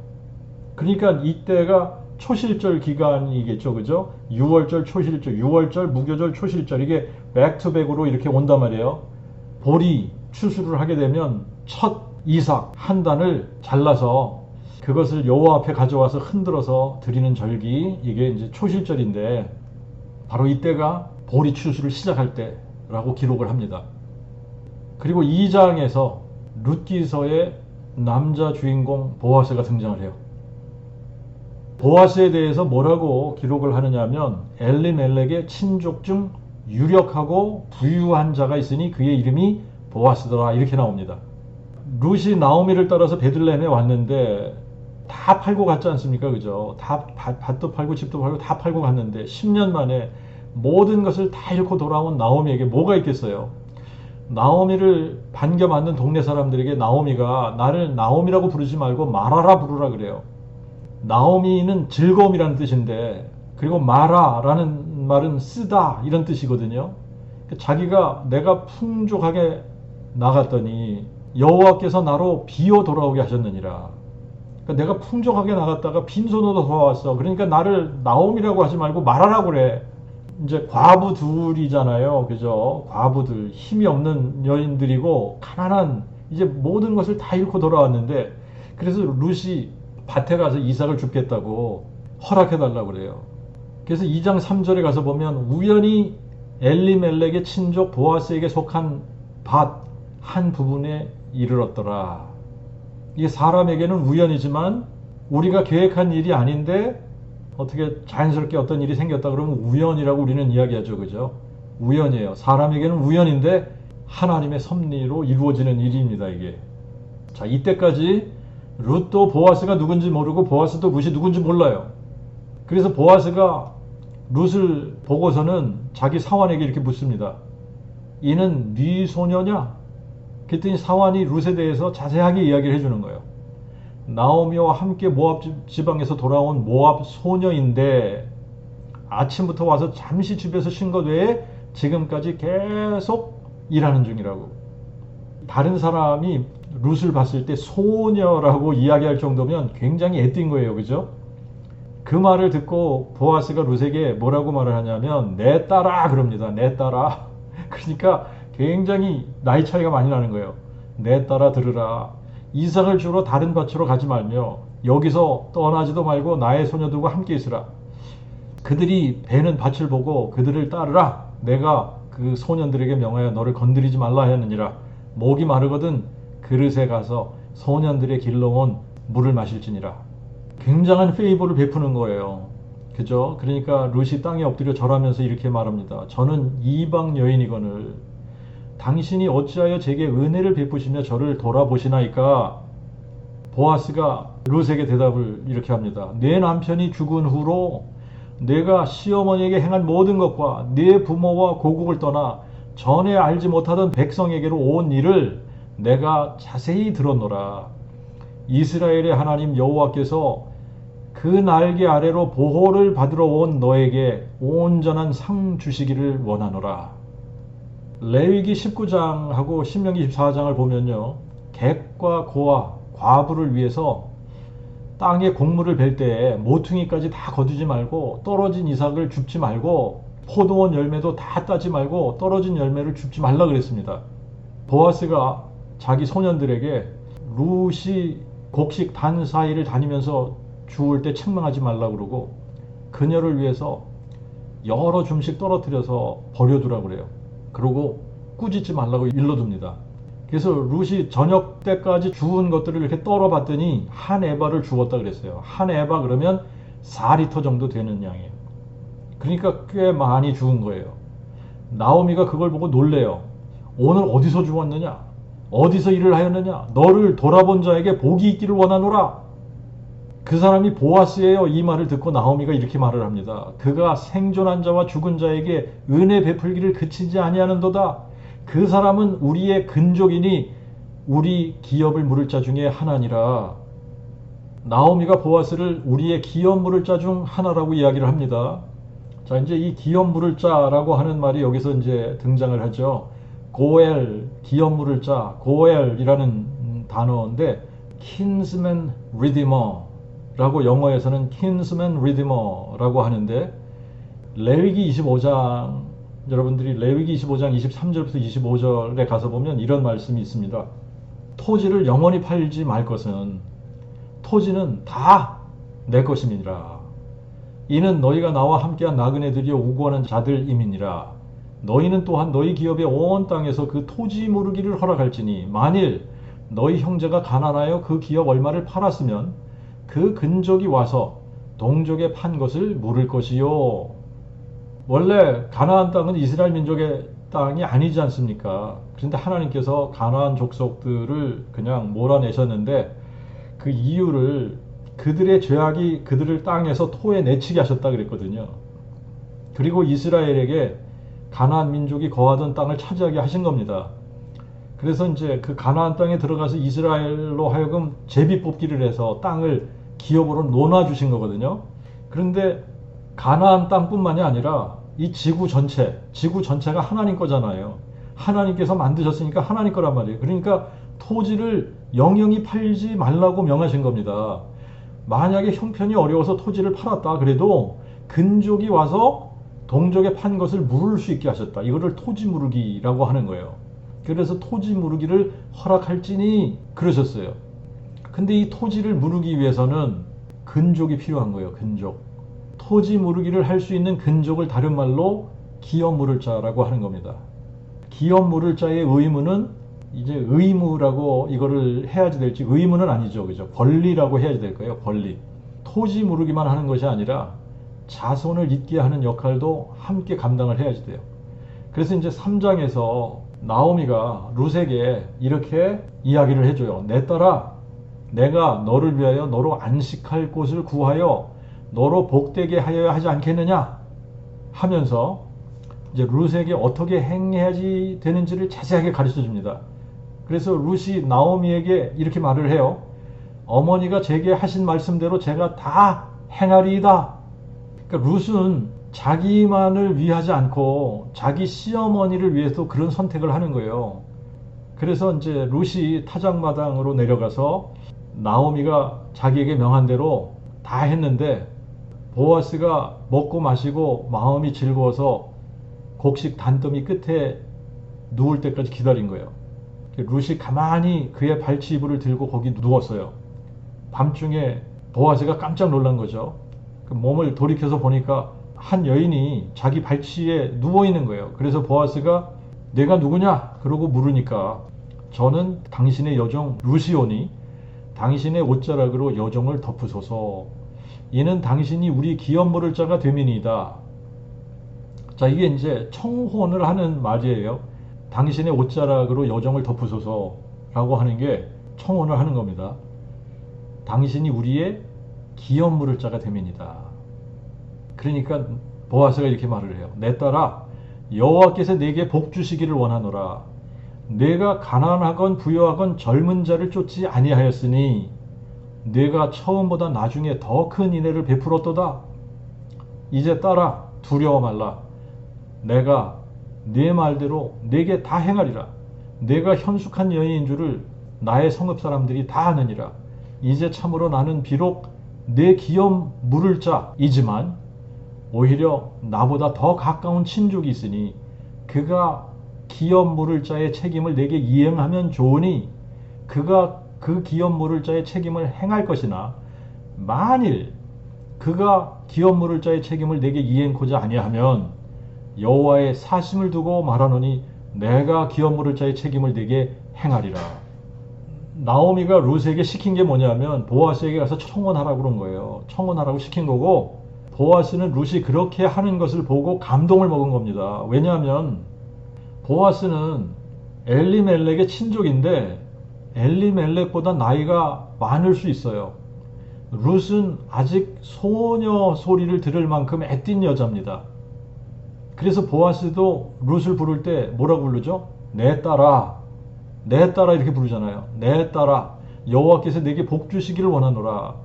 그러니까 이때가 초실절 기간이겠죠, 그죠? 6월절 초실절, 6월절 무교절 초실절, 이게 백투백으로 이렇게 온단 말이에요. 보리 추수를 하게 되면 첫 이삭 한 단을 잘라서 그것을 여호와 앞에 가져와서 흔들어서 드리는 절기, 이게 이제 초실절인데, 바로 이때가 보리 추수를 시작할 때라고 기록을 합니다. 그리고 2장에서 룻기서의 남자 주인공 보아스가 등장을 해요. 보아스에 대해서 뭐라고 기록을 하느냐면, 엘리멜렉의 친족 중 유력하고 부유한 자가 있으니 그의 이름이 보아스더라, 이렇게 나옵니다. 룻이 나오미를 따라서 베들레헴에 왔는데 다 팔고 갔지 않습니까? 그죠? 다 밭도 팔고 집도 팔고 다 팔고 갔는데 10년 만에 모든 것을 다 잃고 돌아온 나오미에게 뭐가 있겠어요? 나오미를 반겨맞는 동네 사람들에게 나오미가 나를 나오미라고 부르지 말고 마라라 부르라 그래요. 나오미는 즐거움이라는 뜻인데, 그리고 마라라는 말은 쓰다 이런 뜻이거든요. 자기가 내가 풍족하게 나갔더니 여호와께서 나로 비어 돌아오게 하셨느니라. 그러니까 내가 풍족하게 나갔다가 빈손으로 돌아왔어. 그러니까 나를 나오미라고 하지 말고 마라라고 그래. 이제 과부 둘이잖아요, 그죠? 과부들, 힘이 없는 여인들이고 가난한, 이제 모든 것을 다 잃고 돌아왔는데, 그래서 룻이 밭에 가서 이삭을 줍겠다고 허락해달라고 그래요. 그래서 2장 3절에 가서 보면 우연히 엘리멜렉의 친족 보아스에게 속한 밭 한 부분에 이르렀더라. 이게 사람에게는 우연이지만 우리가 계획한 일이 아닌데 어떻게 자연스럽게 어떤 일이 생겼다 그러면 우연이라고 우리는 이야기하죠, 그죠? 우연이에요. 사람에게는 우연인데 하나님의 섭리로 이루어지는 일입니다, 이게. 자, 이때까지 룻도 보아스가 누군지 모르고 보아스도 룻이 누군지 몰라요. 그래서 보아스가 룻을 보고서는 자기 사환에게 이렇게 묻습니다. 이는 네 소녀냐? 그랬더니 사환이 룻에 대해서 자세하게 이야기를 해주는 거예요. 나오미와 함께 모압 지방에서 돌아온 모압 소녀인데 아침부터 와서 잠시 집에서 쉰 것 외에 지금까지 계속 일하는 중이라고. 다른 사람이 룻을 봤을 때 소녀라고 이야기할 정도면 굉장히 애띤 거예요, 그죠? 그 말을 듣고 보아스가 룻에게 뭐라고 말을 하냐면 내 딸아 그럽니다. 내 딸아. 그러니까 굉장히 나이 차이가 많이 나는 거예요. 내 딸아 들으라. 이삭을 주러 다른 밭으로 가지 말며 여기서 떠나지도 말고 나의 소녀들과 함께 있으라. 그들이 베는 밭을 보고 그들을 따르라. 내가 그 소년들에게 명하여 너를 건드리지 말라 하였느니라. 목이 마르거든 그릇에 가서 소년들의 길러온 물을 마실지니라. 굉장한 페이보를 베푸는 거예요. 그죠? 그러니까 룻이 땅에 엎드려 절하면서 이렇게 말합니다. 저는 이방 여인이거늘 당신이 어찌하여 제게 은혜를 베푸시며 저를 돌아보시나이까? 보아스가 룻에게 대답을 이렇게 합니다. 내 남편이 죽은 후로 내가 시어머니에게 행한 모든 것과 네 부모와 고국을 떠나 전에 알지 못하던 백성에게로 온 일을 내가 자세히 들었노라. 이스라엘의 하나님 여호와께서 그 날개 아래로 보호를 받으러 온 너에게 온전한 상 주시기를 원하노라. 레위기 19장하고 신명기 24장을 보면요, 객과 고아, 과부를 위해서 땅에 곡물을 벨 때에 모퉁이까지 다 거두지 말고 떨어진 이삭을 줍지 말고 포도원 열매도 다 따지 말고 떨어진 열매를 줍지 말라 그랬습니다. 보아스가 자기 소년들에게 룻이 곡식 단 사이를 다니면서 주울 때 책망하지 말라 그러고 그녀를 위해서 여러 줌씩 떨어뜨려서 버려두라 그래요. 그러고 꾸짖지 말라고 일러둡니다. 그래서 룻이 저녁 때까지 주운 것들을 이렇게 떨어봤더니 한 에바를 주었다 그랬어요. 한 에바 그러면 4리터 정도 되는 양이에요. 그러니까 꽤 많이 주운 거예요. 나오미가 그걸 보고 놀래요. 오늘 어디서 주웠느냐? 어디서 일을 하였느냐? 너를 돌아본 자에게 복이 있기를 원하노라. 그 사람이 보아스예요. 이 말을 듣고 나오미가 이렇게 말을 합니다. 그가 생존한 자와 죽은 자에게 은혜 베풀기를 그치지 아니하는도다. 그 사람은 우리의 근족이니 우리 기업을 물을 자 중에 하나니라. 나오미가 보아스를 우리의 기업 물을 자 중 하나라고 이야기를 합니다. 자, 이제 이 기업 물을 자라고 하는 말이 여기서 이제 등장을 하죠. 고엘, 기업 물을 자, 고엘이라는 단어인데 kinsman redeemer라고 영어에서는 kinsman redeemer라고 하는데 레위기 25장 여러분들이 레위기 25장 23절부터 25절에 가서 보면 이런 말씀이 있습니다. 토지를 영원히 팔지 말 것은 토지는 다 내 것임이니라. 이는 너희가 나와 함께한 나그네들이여 우고하는 자들임이니라. 너희는 또한 너희 기업의 온 땅에서 그 토지 무르기를 허락할지니 만일 너희 형제가 가난하여 그 기업 얼마를 팔았으면 그 근족이 와서 동족에 판 것을 물을 것이요. 원래 가나안 땅은 이스라엘 민족의 땅이 아니지 않습니까? 그런데 하나님께서 가나안 족속들을 그냥 몰아내셨는데 그 이유를 그들의 죄악이 그들을 땅에서 토에 내치게 하셨다 그랬거든요. 그리고 이스라엘에게 가나안 민족이 거하던 땅을 차지하게 하신 겁니다. 그래서 이제 그 가나안 땅에 들어가서 이스라엘로 하여금 제비 뽑기를 해서 땅을 기업으로 놓아 주신 거거든요. 그런데 가나안 땅뿐만이 아니라 이 지구 전체가 하나님 거잖아요. 하나님께서 만드셨으니까 하나님 거란 말이에요. 그러니까 토지를 영영히 팔지 말라고 명하신 겁니다. 만약에 형편이 어려워서 토지를 팔았다 그래도 근족이 와서 동족에 판 것을 물을 수 있게 하셨다. 이거를 토지 무르기라고 하는 거예요. 그래서 토지 무르기를 허락할지니 그러셨어요. 근데 이 토지를 무르기 위해서는 근족이 필요한 거예요. 근족. 토지 무르기를 할 수 있는 근족을 다른 말로 기업 물을 자라고 하는 겁니다. 기업 물을 자의 의무는 이제 의무라고 이거를 해야지 될지 의무는 아니죠. 그죠? 권리라고 해야지 될 거예요. 권리. 토지 무르기만 하는 것이 아니라 자손을 잇게 하는 역할도 함께 감당을 해야지 돼요. 그래서 이제 3장에서 나오미가 룻에게 이렇게 이야기를 해줘요. 내 딸아, 내가 너를 위하여 너로 안식할 곳을 구하여 너로 복되게 하여야 하지 않겠느냐 하면서 이제 룻에게 어떻게 행해야지 되는지를 자세하게 가르쳐 줍니다. 그래서 룻이 나오미에게 이렇게 말을 해요. 어머니가 제게 하신 말씀대로 제가 다 행하리이다. 그러니까 룻은 자기만을 위하지 않고 자기 시어머니를 위해서 그런 선택을 하는 거예요. 그래서 이제 룻이 타작마당으로 내려가서 나오미가 자기에게 명한 대로 다 했는데 보아스가 먹고 마시고 마음이 즐거워서 곡식 단더미 끝에 누울 때까지 기다린 거예요. 룻이 가만히 그의 발치 이불을 들고 거기 누웠어요. 밤중에 보아스가 깜짝 놀란 거죠. 몸을 돌이켜서 보니까 한 여인이 자기 발치에 누워 있는 거예요. 그래서 보아스가 내가 누구냐? 그러고 물으니까 저는 당신의 여종 룻이오니 당신의 옷자락으로 여종을 덮으소서. 이는 당신이 우리 기업 물을 자가 됨이니이다. 자, 이게 이제 청혼을 하는 말이에요. 당신의 옷자락으로 여종을 덮으소서라고 하는 게 청혼을 하는 겁니다. 당신이 우리의 기업 물을 자가 됨이니이다. 그러니까 보아스가 이렇게 말을 해요. 내 딸아, 여호와께서 내게 복 주시기를 원하노라. 내가 가난하건 부여하건 젊은 자를 쫓지 아니하였으니 내가 처음보다 나중에 더 큰 인애를 베풀었도다. 이제 딸아, 두려워 말라. 내가 네 말대로 내게 다 행하리라. 내가 현숙한 여인인 줄을 나의 성읍 사람들이 다 아느니라. 이제 참으로 나는 비록 내 기업 물을 자이지만 오히려 나보다 더 가까운 친족이 있으니 그가 기업 물을 자의 책임을 내게 이행하면 좋으니 그가 그 기업 물을 자의 책임을 행할 것이나 만일 그가 기업 물을 자의 책임을 내게 이행코자 아니하면 여호와의 사심을 두고 말하노니 내가 기업 물을 자의 책임을 네게 행하리라. 나오미가 룻에게 시킨 게 뭐냐면 보아스에게 가서 청혼하라고 그런 거예요. 청혼하라고 시킨 거고, 보아스는 룻이 그렇게 하는 것을 보고 감동을 먹은 겁니다. 왜냐하면 보아스는 엘리멜렉의 친족인데 엘리멜렉보다 나이가 많을 수 있어요. 룻은 아직 소녀 소리를 들을 만큼 애띤 여자입니다. 그래서 보아스도 룻을 부를 때 뭐라고 부르죠? 내 딸아, 내 딸아 이렇게 부르잖아요. 내 딸아, 여호와께서 내게 복 주시기를 원하노라.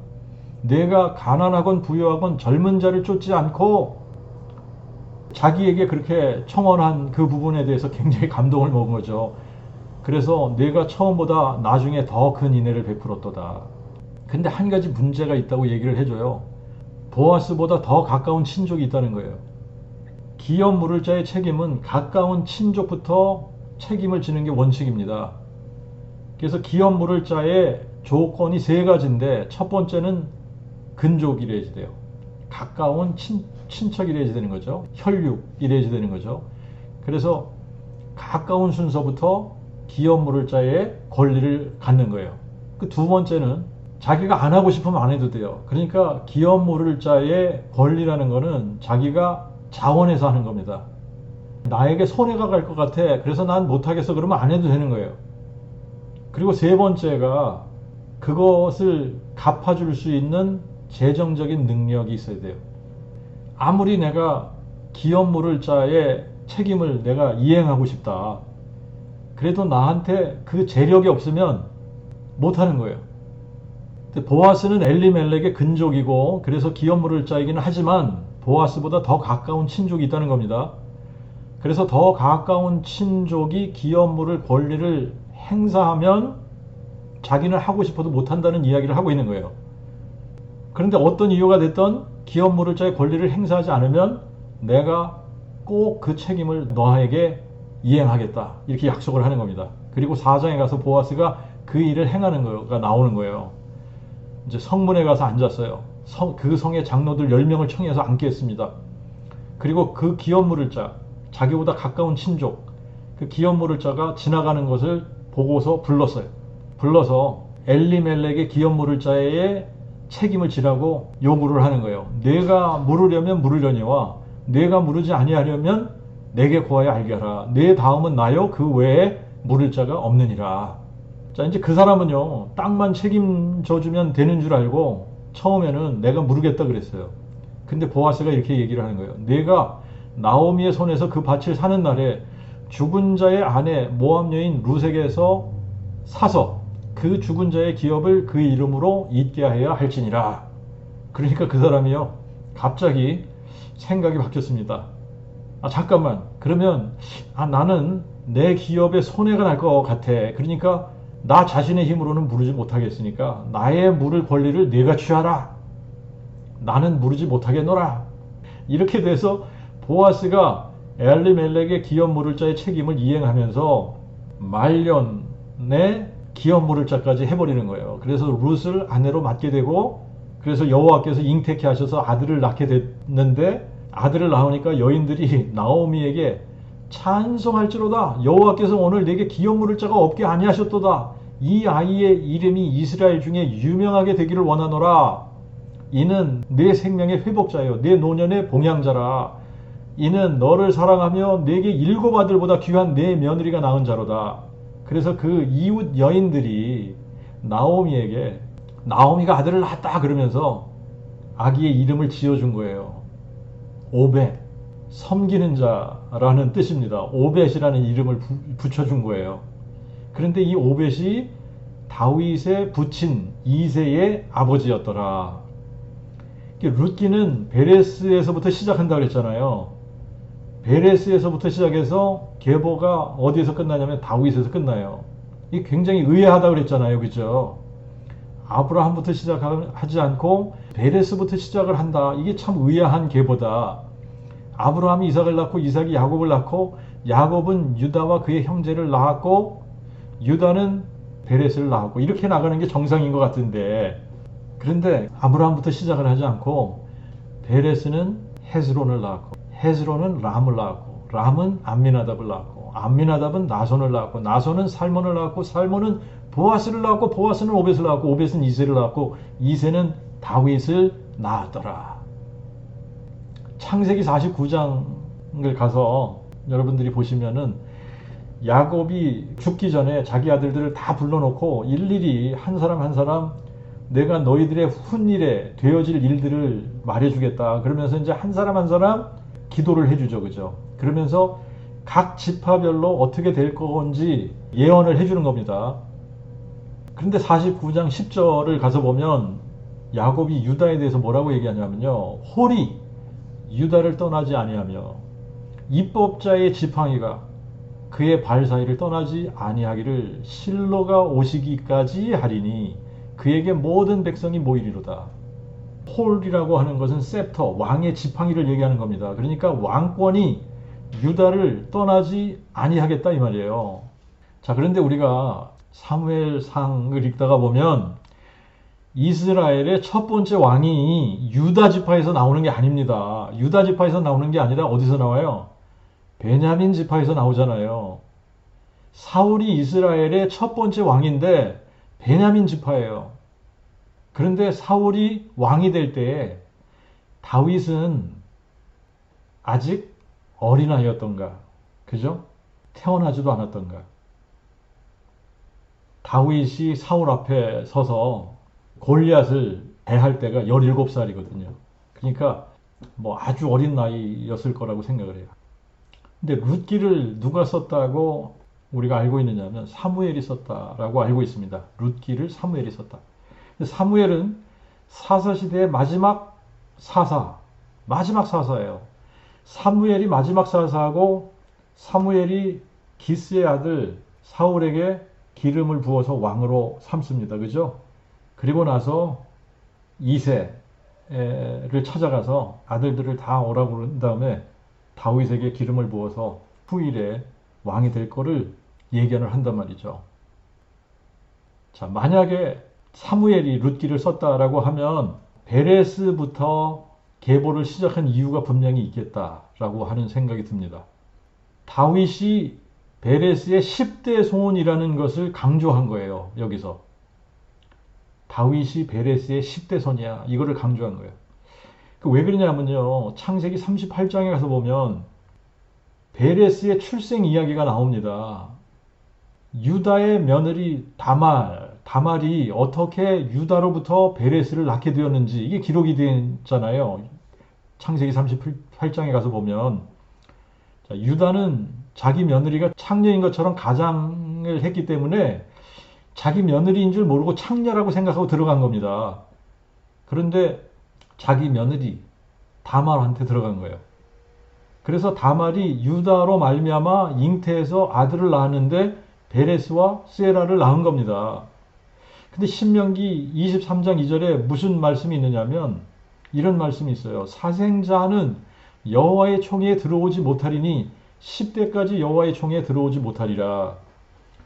내가 가난하건 부유하건 젊은 자를 쫓지 않고, 자기에게 그렇게 청혼한 그 부분에 대해서 굉장히 감동을 먹은 거죠. 그래서 내가 처음보다 나중에 더 큰 인애를 베풀었도다. 근데 한 가지 문제가 있다고 얘기를 해줘요. 보아스보다 더 가까운 친족이 있다는 거예요. 기업 물을 자의 책임은 가까운 친족부터 책임을 지는 게 원칙입니다. 그래서 기업 물을 자의 조건이 세 가지인데, 첫 번째는 근족이래야 돼요. 가까운 친척이래야 되는 거죠. 혈육이래야 되는 거죠. 그래서 가까운 순서부터 기업 물을 자의 권리를 갖는 거예요. 그 두 번째는 자기가 안 하고 싶으면 안 해도 돼요. 그러니까 기업 물을 자의 권리라는 거는 자기가 자원해서 하는 겁니다. 나에게 손해가 갈 것 같아, 그래서 난 못하겠어, 그러면 안 해도 되는 거예요. 그리고 세 번째가 그것을 갚아줄 수 있는 재정적인 능력이 있어야 돼요. 아무리 내가 기업 물을 자의 책임을 내가 이행하고 싶다, 그래도 나한테 그 재력이 없으면 못하는 거예요. 보아스는 엘리멜렉의 근족이고, 그래서 기업 물을 자이기는 하지만 보아스보다 더 가까운 친족이 있다는 겁니다. 그래서 더 가까운 친족이 기업 물을 권리를 행사하면 자기는 하고 싶어도 못한다는 이야기를 하고 있는 거예요. 그런데 어떤 이유가 됐던 기업 물을 자의 권리를 행사하지 않으면 내가 꼭 그 책임을 너에게 이행하겠다, 이렇게 약속을 하는 겁니다. 그리고 4장에 가서 보아스가 그 일을 행하는 거가 나오는 거예요. 이제 성문에 가서 앉았어요. 그 성의 장로들 10명을 청해서 앉게 했습니다. 그리고 그 기업 물을 자, 자기보다 가까운 친족, 그 기업 물을 자가 지나가는 것을 보고서 불렀어요. 불러서 엘리멜렉의 기업 물을 자의 책임을 지라고 요구를 하는 거예요. 내가 물으려면 물으려니와 내가 물으지 아니하려면 내게 구하여 알게 하라. 내 다음은 나요, 그 외에 물을 자가 없느니라. 자, 이제 그 사람은요, 땅만 책임져 주면 되는 줄 알고 처음에는 내가 물으겠다 그랬어요. 근데 보아스가 이렇게 얘기를 하는 거예요. 내가 나오미의 손에서 그 밭을 사는 날에 죽은 자의 아내 모압 여인 룻에게서 사서 그 죽은 자의 기업을 그 이름으로 잇게 하여야 할지니라. 그러니까 그 사람이요, 갑자기 생각이 바뀌었습니다. 잠깐만, 그러면 나는 내 기업에 손해가 날 것 같아. 그러니까 나 자신의 힘으로는 물으지 못하겠으니까 나의 물을 권리를 네가 취하라. 나는 물으지 못하겠노라. 이렇게 돼서 보아스가 엘리멜렉의 기업 물을 자의 책임을 이행하면서 말년에 기업 물을 자까지 해버리는 거예요. 그래서 룻을 아내로 맡게 되고, 그래서 여호와께서 잉태케 하셔서 아들을 낳게 됐는데, 아들을 낳으니까 여인들이 나오미에게 찬송할지로다. 여호와께서 오늘 내게 기업 물을 자가 없게 아니하셨도다. 이 아이의 이름이 이스라엘 중에 유명하게 되기를 원하노라. 이는 내 생명의 회복자요, 내 노년의 봉양자라. 이는 너를 사랑하며 내게 7 아들보다 귀한 내 며느리가 낳은 자로다. 그래서 그 이웃 여인들이 나오미에게, 나오미가 아들을 낳았다 그러면서 아기의 이름을 지어준 거예요. 오벳, 섬기는 자라는 뜻입니다. 오벳이라는 이름을 붙여준 거예요. 그런데 이 오벳이 다윗의 부친 이새의 아버지였더라. 룻기는 베레스에서부터 시작한다 그랬잖아요. 베레스에서부터 시작해서 계보가 어디에서 끝나냐면 다윗에서 끝나요. 이게 굉장히 의아하다 그랬잖아요. 그죠? 아브라함부터 시작하지 않고 베레스부터 시작을 한다. 이게 참 의아한 계보다. 아브라함이 이삭을 낳고 이삭이 야곱을 낳고, 야곱은 유다와 그의 형제를 낳았고, 유다는 베레스를 낳았고, 이렇게 나가는 게 정상인 것 같은데, 그런데 아브라함부터 시작을 하지 않고 베레스는 헤스론을 낳았고, 헤스론은 람을 낳았고, 람은 암미나답을 낳았고, 암미나답은 나손을 낳았고 나손은 살몬을 낳았고 살몬은 보아스를 낳았고 보아스는 오벳을 낳았고 오벳은 이새를 낳았고 이새는 다윗을 낳았더라. 창세기 49장을 가서 여러분들이 보시면은 야곱이 죽기 전에 자기 아들들을 다 불러놓고 일일이 한 사람 한 사람 내가 너희들의 훈일에 되어질 일들을 말해주겠다. 그러면서 이제 한 사람 한 사람 기도를 해주죠. 그죠? 그러면서 각 지파별로 어떻게 될 건지 예언을 해주는 겁니다. 그런데 49장 10절을 가서 보면 야곱이 유다에 대해서 뭐라고 얘기하냐면요. 홀이 유다를 떠나지 아니하며 입법자의 지팡이가 그의 발 사이를 떠나지 아니하기를 실로가 오시기까지 하리니 그에게 모든 백성이 모이리로다. 홀이라고 하는 것은 셉터, 왕의 지팡이를 얘기하는 겁니다. 그러니까 왕권이 유다를 떠나지 아니하겠다 이 말이에요. 자, 그런데 우리가 사무엘상을 읽다가 보면 이스라엘의 첫 번째 왕이 유다 지파에서 나오는 게 아닙니다. 유다 지파에서 나오는 게 아니라 어디서 나와요? 베냐민 지파에서 나오잖아요. 사울이 이스라엘의 첫 번째 왕인데 베냐민 지파예요. 그런데 사울이 왕이 될 때 다윗은 아직 어린아이였던가? 그죠? 태어나지도 않았던가? 다윗이 사울 앞에 서서 골리앗을 대할 때가 17살이거든요. 그러니까 뭐 아주 어린 나이였을 거라고 생각을 해요. 근데 룻기를 누가 썼다고 우리가 알고 있느냐면 사무엘이 썼다라고 알고 있습니다. 룻기를 사무엘이 썼다. 사무엘은 사사시대의 마지막 사사예요. 사무엘이 마지막 사사하고 사무엘이 기스의 아들 사울에게 기름을 부어서 왕으로 삼습니다. 그죠? 그리고 나서 이새를 찾아가서 아들들을 다 오라고 그런 다음에 다윗에게 기름을 부어서 후일에 왕이 될 거를 예견을 한단 말이죠. 자, 만약에 사무엘이 룻기를 썼다라고 하면 베레스부터 계보를 시작한 이유가 분명히 있겠다라고 하는 생각이 듭니다. 다윗이 베레스의 10대 손이라는 것을 강조한 거예요. 여기서. 다윗이 베레스의 10대 손이야. 이거를 강조한 거예요. 왜 그러냐면요. 창세기 38장에 가서 보면 베레스의 출생 이야기가 나옵니다. 유다의 며느리 다말이 어떻게 유다로부터 베레스를 낳게 되었는지 이게 기록이 되잖아요. 창세기 38장에 가서 보면 자, 유다는 자기 며느리가 창녀인 것처럼 가장을 했기 때문에 자기 며느리인 줄 모르고 창녀라고 생각하고 들어간 겁니다. 그런데 자기 며느리 다말한테 들어간 거예요. 그래서 다말이 유다로 말미암아 잉태해서 아들을 낳았는데 베레스와 세라를 낳은 겁니다. 근데 신명기 23장 2절에 무슨 말씀이 있느냐면 이런 말씀이 있어요. 사생자는 여호와의 총회에 들어오지 못하리니 10대까지 여호와의 총회에 들어오지 못하리라.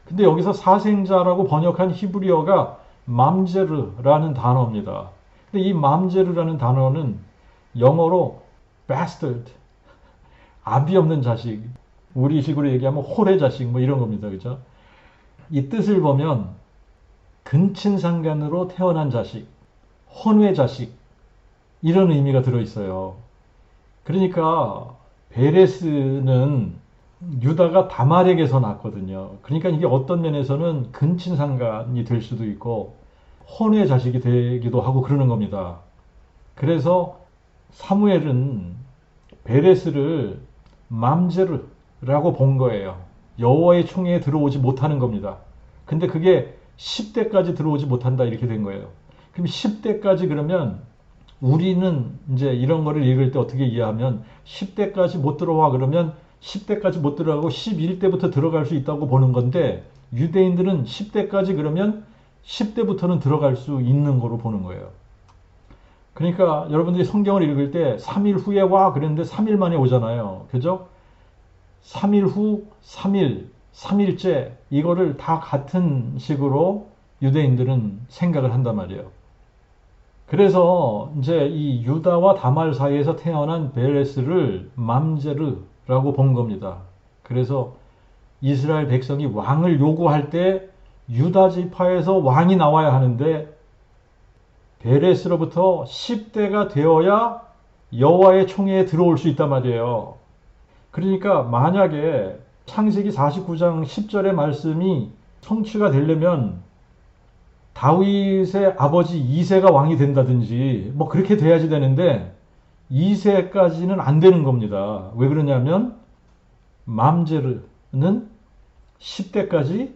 근데 여기서 사생자라고 번역한 히브리어가 맘제르라는 단어입니다. 근데 이 맘제르라는 단어는 영어로 bastard, 아비 없는 자식, 우리식으로 얘기하면 홀의 자식 뭐 이런 겁니다. 그죠? 이 뜻을 보면 근친상간으로 태어난 자식, 혼외 자식 이런 의미가 들어있어요. 그러니까 베레스는 유다가 다말에게서 낳았거든요. 그러니까 이게 어떤 면에서는 근친상간이 될 수도 있고 혼외 자식이 되기도 하고 그러는 겁니다. 그래서 사무엘은 베레스를 맘제르라고 본 거예요. 여호와의 총회에 들어오지 못하는 겁니다. 근데 그게 10대까지 들어오지 못한다 이렇게 된 거예요. 그럼 10대까지 그러면 우리는 이제 이런 거를 읽을 때 어떻게 이해하면 10대까지 못 들어와 그러면 10대까지 못 들어가고 11대부터 들어갈 수 있다고 보는 건데 유대인들은 10대까지 그러면 10대부터는 들어갈 수 있는 거로 보는 거예요. 그러니까 여러분들이 성경을 읽을 때 3일 후에 와 그랬는데 3일 만에 오잖아요. 그죠? 3일 후, 3일, 3일째 이거를 다 같은 식으로 유대인들은 생각을 한단 말이에요. 그래서 이제 이 유다와 다말 사이에서 태어난 베레스를 맘제르라고 본 겁니다. 그래서 이스라엘 백성이 왕을 요구할 때 유다 지파에서 왕이 나와야 하는데 베레스로부터 10대가 되어야 여호와의 총회에 들어올 수 있단 말이에요. 그러니까 만약에 창세기 49장 10절의 말씀이 성취가 되려면 다윗의 아버지 이새가 왕이 된다든지 뭐 그렇게 돼야지 되는데 이새까지는 안 되는 겁니다. 왜 그러냐면 맘제르는 10대까지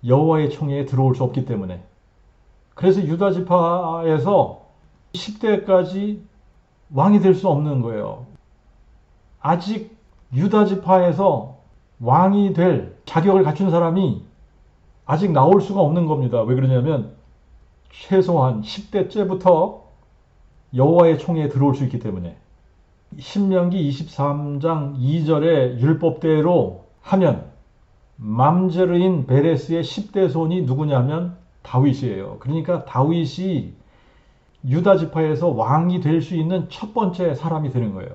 여호와의 총회에 들어올 수 없기 때문에. 그래서 유다 지파에서 10대까지 왕이 될 수 없는 거예요. 아직 유다 지파에서 왕이 될 자격을 갖춘 사람이 아직 나올 수가 없는 겁니다. 왜 그러냐면 최소한 10대째부터 여호와의 총회에 들어올 수 있기 때문에. 신명기 23장 2절의 율법대로 하면 맘제르인 베레스의 10대 손이 누구냐면 다윗이에요. 그러니까 다윗이 유다 지파에서 왕이 될 수 있는 첫 번째 사람이 되는 거예요.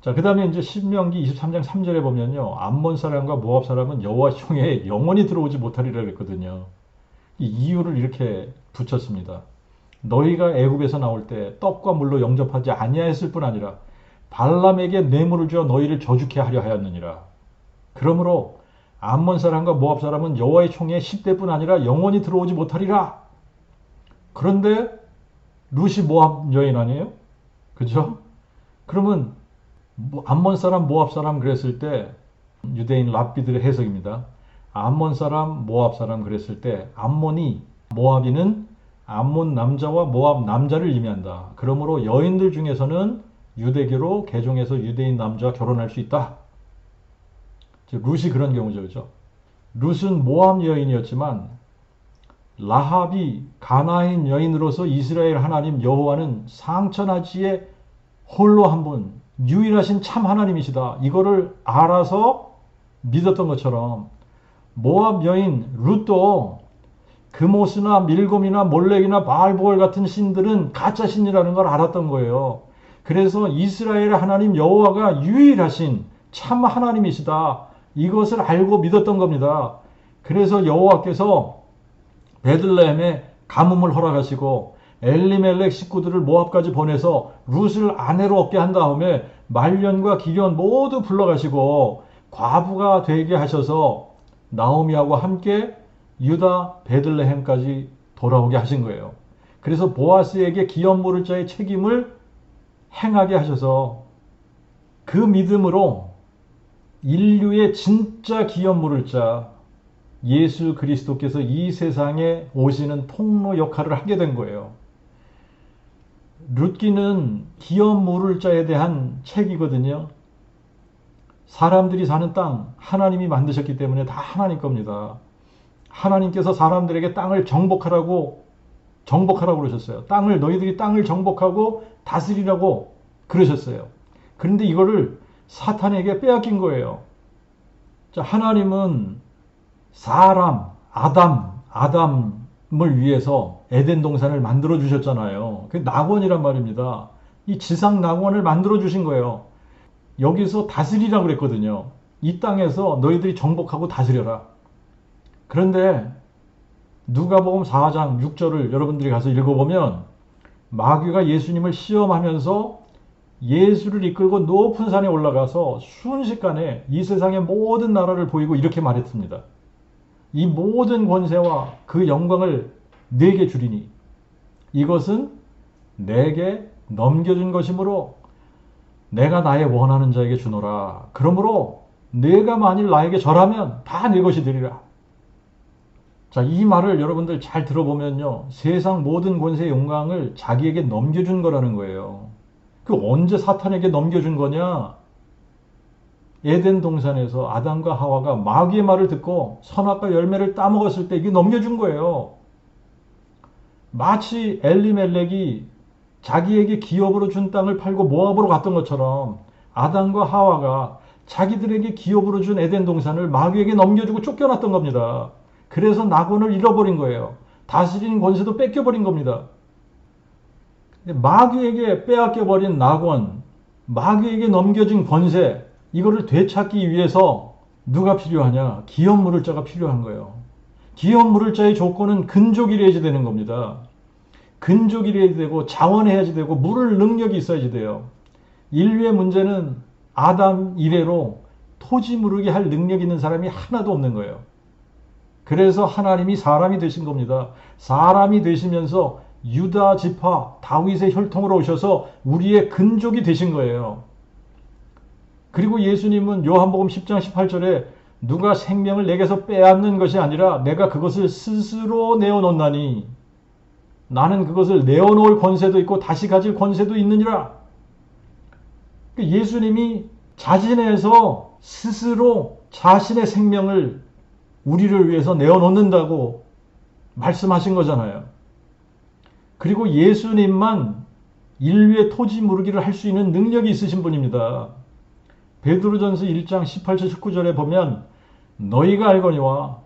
자, 그 다음에 이제 신명기 23장 3절에 보면요. 암몬 사람과 모압 사람은 여호와 총회에 영원히 들어오지 못하리라 그랬거든요. 이 이유를 이렇게 붙였습니다. 너희가 애굽에서 나올 때 떡과 물로 영접하지 아니하였을 뿐 아니라 발람에게 뇌물을 주어 너희를 저주케 하려 하였느니라. 그러므로 암몬 사람과 모압 사람은 여호와의 총회에 10대뿐 아니라 영원히 들어오지 못하리라. 그런데 룻이 모압 여인 아니에요? 그죠? 그러면 암몬 사람, 모압 사람 그랬을 때 유대인 랍비들의 해석입니다. 암몬 사람, 모압 사람 그랬을 때 암몬이 모압이는 암몬 남자와 모압 남자를 의미한다. 그러므로 여인들 중에서는 유대교로 개종해서 유대인 남자와 결혼할 수 있다. 룻이 그런 경우죠. 그죠? 룻은 모압 여인이었지만 라합이 가나안 여인으로서 이스라엘 하나님 여호와는 상천하지에 홀로 한 분 유일하신 참 하나님이시다. 이거를 알아서 믿었던 것처럼 모압 여인 룻도 그모스나 밀곰이나 몰렉이나 바알보알 같은 신들은 가짜 신이라는 걸 알았던 거예요. 그래서 이스라엘 하나님 여호와가 유일하신 참 하나님이시다. 이것을 알고 믿었던 겁니다. 그래서 여호와께서 베들레헴에 가뭄을 허락하시고 엘리멜렉 식구들을 모압까지 보내서 룻을 아내로 얻게 한 다음에 말년과 기련 모두 불러가시고 과부가 되게 하셔서 나오미하고 함께 유다 베들레헴까지 돌아오게 하신 거예요. 그래서 보아스에게 기업 물을 자의 책임을 행하게 하셔서 그 믿음으로 인류의 진짜 기업 물을 자 예수 그리스도께서 이 세상에 오시는 통로 역할을 하게 된 거예요. 룻기는 기업 물을 자에 대한 책이거든요. 사람들이 사는 땅 하나님이 만드셨기 때문에 다 하나님 겁니다. 하나님께서 사람들에게 땅을 정복하라고 그러셨어요. 너희들이 땅을 정복하고 다스리라고 그러셨어요. 그런데 이거를 사탄에게 빼앗긴 거예요. 자, 하나님은 사람, 아담을 위해서 에덴 동산을 만들어 주셨잖아요. 그게 낙원이란 말입니다. 이 지상 낙원을 만들어 주신 거예요. 여기서 다스리라고 그랬거든요. 이 땅에서 너희들이 정복하고 다스려라. 그런데 누가복음 4장 6절을 여러분들이 가서 읽어보면 마귀가 예수님을 시험하면서 예수를 이끌고 높은 산에 올라가서 순식간에 이 세상의 모든 나라를 보이고 이렇게 말했습니다. 이 모든 권세와 그 영광을 내게 주리니 이것은 내게 넘겨준 것이므로 내가 나의 원하는 자에게 주노라. 그러므로 내가 만일 나에게 절하면 다 내 것이 되리라. 자, 이 말을 여러분들 잘 들어보면요. 세상 모든 권세의 영광을 자기에게 넘겨준 거라는 거예요. 그 언제 사탄에게 넘겨준 거냐? 에덴 동산에서 아담과 하와가 마귀의 말을 듣고 선악과 열매를 따먹었을 때 이게 넘겨준 거예요. 마치 엘리멜렉이 자기에게 기업으로 준 땅을 팔고 모압으로 갔던 것처럼 아담과 하와가 자기들에게 기업으로 준 에덴 동산을 마귀에게 넘겨주고 쫓겨났던 겁니다. 그래서 낙원을 잃어버린 거예요. 다스리는 권세도 뺏겨버린 겁니다. 마귀에게 빼앗겨버린 낙원, 마귀에게 넘겨진 권세, 이거를 되찾기 위해서 누가 필요하냐? 기업 물을 자가 필요한 거예요. 기업 물을 자의 조건은 근족이래야지 되는 겁니다. 근족이래야 되고 자원해야지 되고 물을 능력이 있어야지 돼요. 인류의 문제는 아담 이래로 토지 무르게 할 능력 있는 사람이 하나도 없는 거예요. 그래서 하나님이 사람이 되신 겁니다. 사람이 되시면서 유다 지파 다윗의 혈통으로 오셔서 우리의 근족이 되신 거예요. 그리고 예수님은 요한복음 10장 18절에 누가 생명을 내게서 빼앗는 것이 아니라 내가 그것을 스스로 내어놓나니 나는 그것을 내어놓을 권세도 있고 다시 가질 권세도 있느니라. 예수님이 자진해서 스스로 자신의 생명을 우리를 위해서 내어놓는다고 말씀하신 거잖아요. 그리고 예수님만 인류의 토지 무르기를 할 수 있는 능력이 있으신 분입니다. 베드로전서 1장 18절 19절에 보면 너희가 알거니와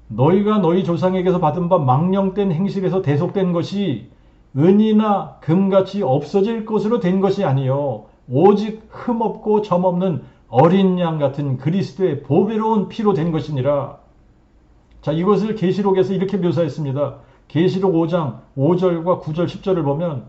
너희가 너희 조상에게서 받은 바 망령된 행실에서 대속된 것이 은이나 금같이 없어질 것으로 된 것이 아니요 오직 흠없고 점없는 어린 양 같은 그리스도의 보배로운 피로 된 것이니라. 자, 이것을 계시록에서 이렇게 묘사했습니다. 계시록 5장 5절과 9절 10절을 보면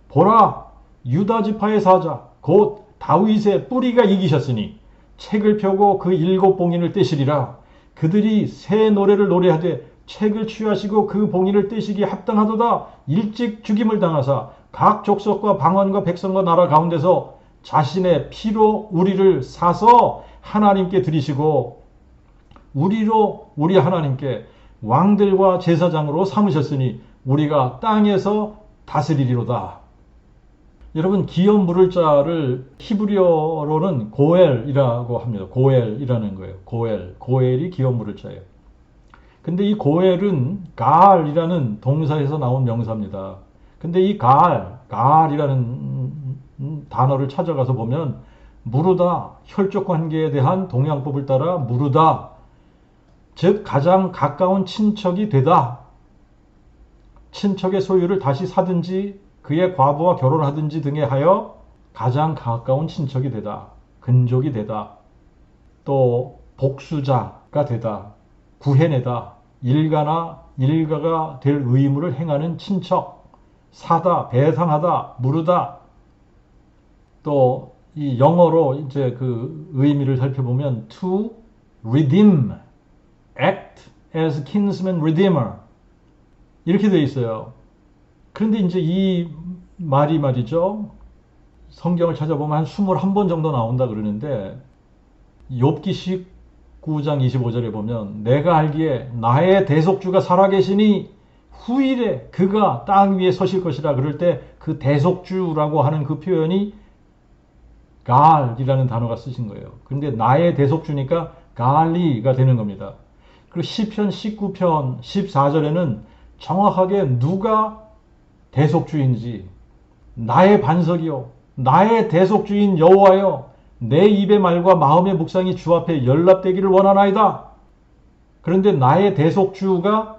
보라 유다 지파의 사자 곧 다윗의 뿌리가 이기셨으니 책을 펴고 그 7봉인을 떼시리라. 그들이 새 노래를 노래하되 책을 취하시고 그 봉인을 떼시기 합당하도다. 일찍 죽임을 당하사 각 족속과 방언과 백성과 나라 가운데서 자신의 피로 우리를 사서 하나님께 드리시고 우리로 우리 하나님께 왕들과 제사장으로 삼으셨으니 우리가 땅에서 다스리리로다. 여러분 기업 물을 자를 히브리어로는 고엘이라고 합니다. 고엘이라는 거예요. 고엘이 기업 물을 자예요. 근데 이 고엘은 가알이라는 동사에서 나온 명사입니다. 근데 이 가알이라는 단어를 찾아가서 보면 무르다, 혈족 관계에 대한 동양법을 따라 무르다, 즉 가장 가까운 친척이 되다. 친척의 소유를 다시 사든지 그의 과부와 결혼하든지 등에 하여 가장 가까운 친척이 되다. 근족이 되다. 또 복수자가 되다. 구해내다. 일가가 될 의무를 행하는 친척. 사다, 배상하다, 무르다. 또 이 영어로 이제 그 의미를 살펴보면 to redeem, act as kinsman redeemer 이렇게 되어 있어요. 그런데 이제 이 말이 말이죠. 성경을 찾아보면 한 21번 정도 나온다 그러는데 욥기 19장 25절에 보면 내가 알기에 나의 대속주가 살아계시니 후일에 그가 땅 위에 서실 것이라 그럴 때 그 대속주라고 하는 그 표현이 갈이라는 단어가 쓰신 거예요. 그런데 나의 대속주니까 갈리가 되는 겁니다. 그리고 시편 19편 14절에는 정확하게 누가 대속주인지 나의 반석이요 나의 대속주인 여호와여 내 입의 말과 마음의 묵상이 주 앞에 연락되기를 원하나이다. 그런데 나의 대속주가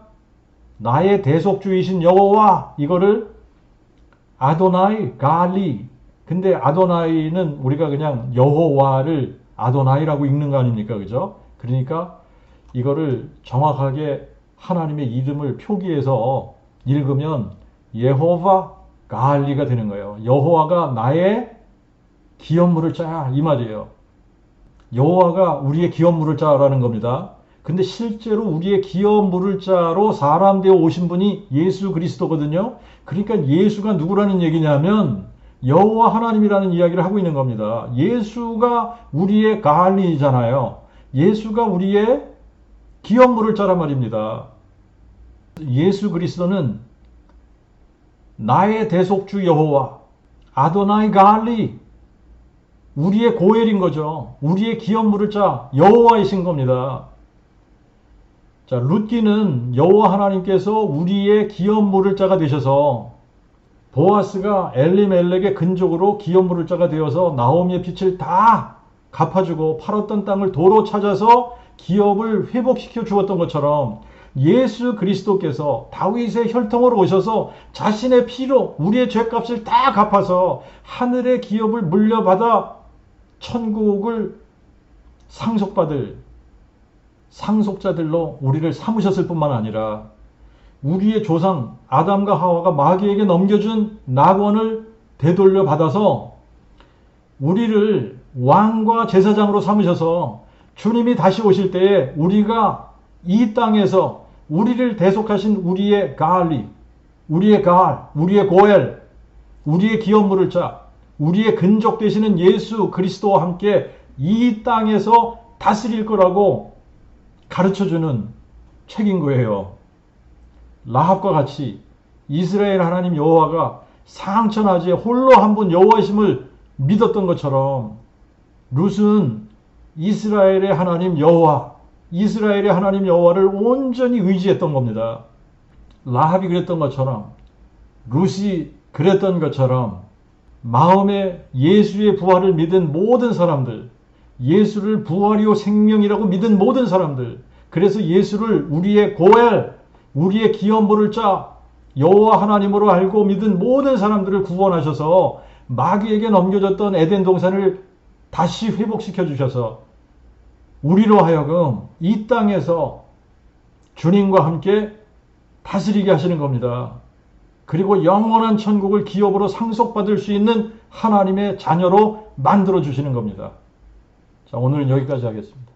나의 대속주이신 여호와 이거를 아도나이 갈리 근데 아도나이는 우리가 그냥 여호와를 아도나이라고 읽는 거 아닙니까? 그죠? 그러니까 이거를 정확하게 하나님의 이름을 표기해서 읽으면 예호바 갈리가 되는 거예요. 여호와가 나의 기업 물을 자야 이 말이에요. 여호와가 우리의 기업 물을 자라는 겁니다. 근데 실제로 우리의 기업 물을 자로 사람 되어 오신 분이 예수 그리스도거든요. 그러니까 예수가 누구라는 얘기냐면 여호와 하나님이라는 이야기를 하고 있는 겁니다. 예수가 우리의 갈리잖아요. 예수가 우리의 기업 물을 자란 말입니다. 예수 그리스도는 나의 대속주 여호와 아도나이 갈리 우리의 고엘인 거죠. 우리의 기업 물을 자 여호와이신 겁니다. 자, 룻기는 여호와 하나님께서 우리의 기업 물을 자가 되셔서 보아스가 엘리멜렉의 근족으로 기업 물을 자가 되어서 나오미의 빚을 다 갚아주고 팔았던 땅을 도로 찾아서 기업을 회복시켜 주었던 것처럼 예수 그리스도께서 다윗의 혈통으로 오셔서 자신의 피로 우리의 죄값을 다 갚아서 하늘의 기업을 물려받아 천국을 상속받을 상속자들로 우리를 삼으셨을 뿐만 아니라 우리의 조상 아담과 하와가 마귀에게 넘겨준 낙원을 되돌려 받아서 우리를 왕과 제사장으로 삼으셔서 주님이 다시 오실 때에 우리가 이 땅에서 우리를 대속하신 우리의 가알리, 우리의 가알, 우리의 고엘, 우리의 기업 물을 자, 우리의 근족 되시는 예수 그리스도와 함께 이 땅에서 다스릴 거라고 가르쳐주는 책인 거예요. 라합과 같이 이스라엘 하나님 여호와가 상천하지에 홀로 한 분 여호와이심을 믿었던 것처럼 룻은 이스라엘의 하나님 여호와, 이스라엘의 하나님 여호와를 온전히 의지했던 겁니다. 라합이 그랬던 것처럼, 룻이 그랬던 것처럼 마음에 예수의 부활을 믿은 모든 사람들, 예수를 부활이요 생명이라고 믿은 모든 사람들, 그래서 예수를 우리의 고엘, 우리의 기업물을 짜 여호와 하나님으로 알고 믿은 모든 사람들을 구원하셔서 마귀에게 넘겨졌던 에덴 동산을 다시 회복시켜 주셔서 우리로 하여금 이 땅에서 주님과 함께 다스리게 하시는 겁니다. 그리고 영원한 천국을 기업으로 상속받을 수 있는 하나님의 자녀로 만들어 주시는 겁니다. 자, 오늘은 여기까지 하겠습니다.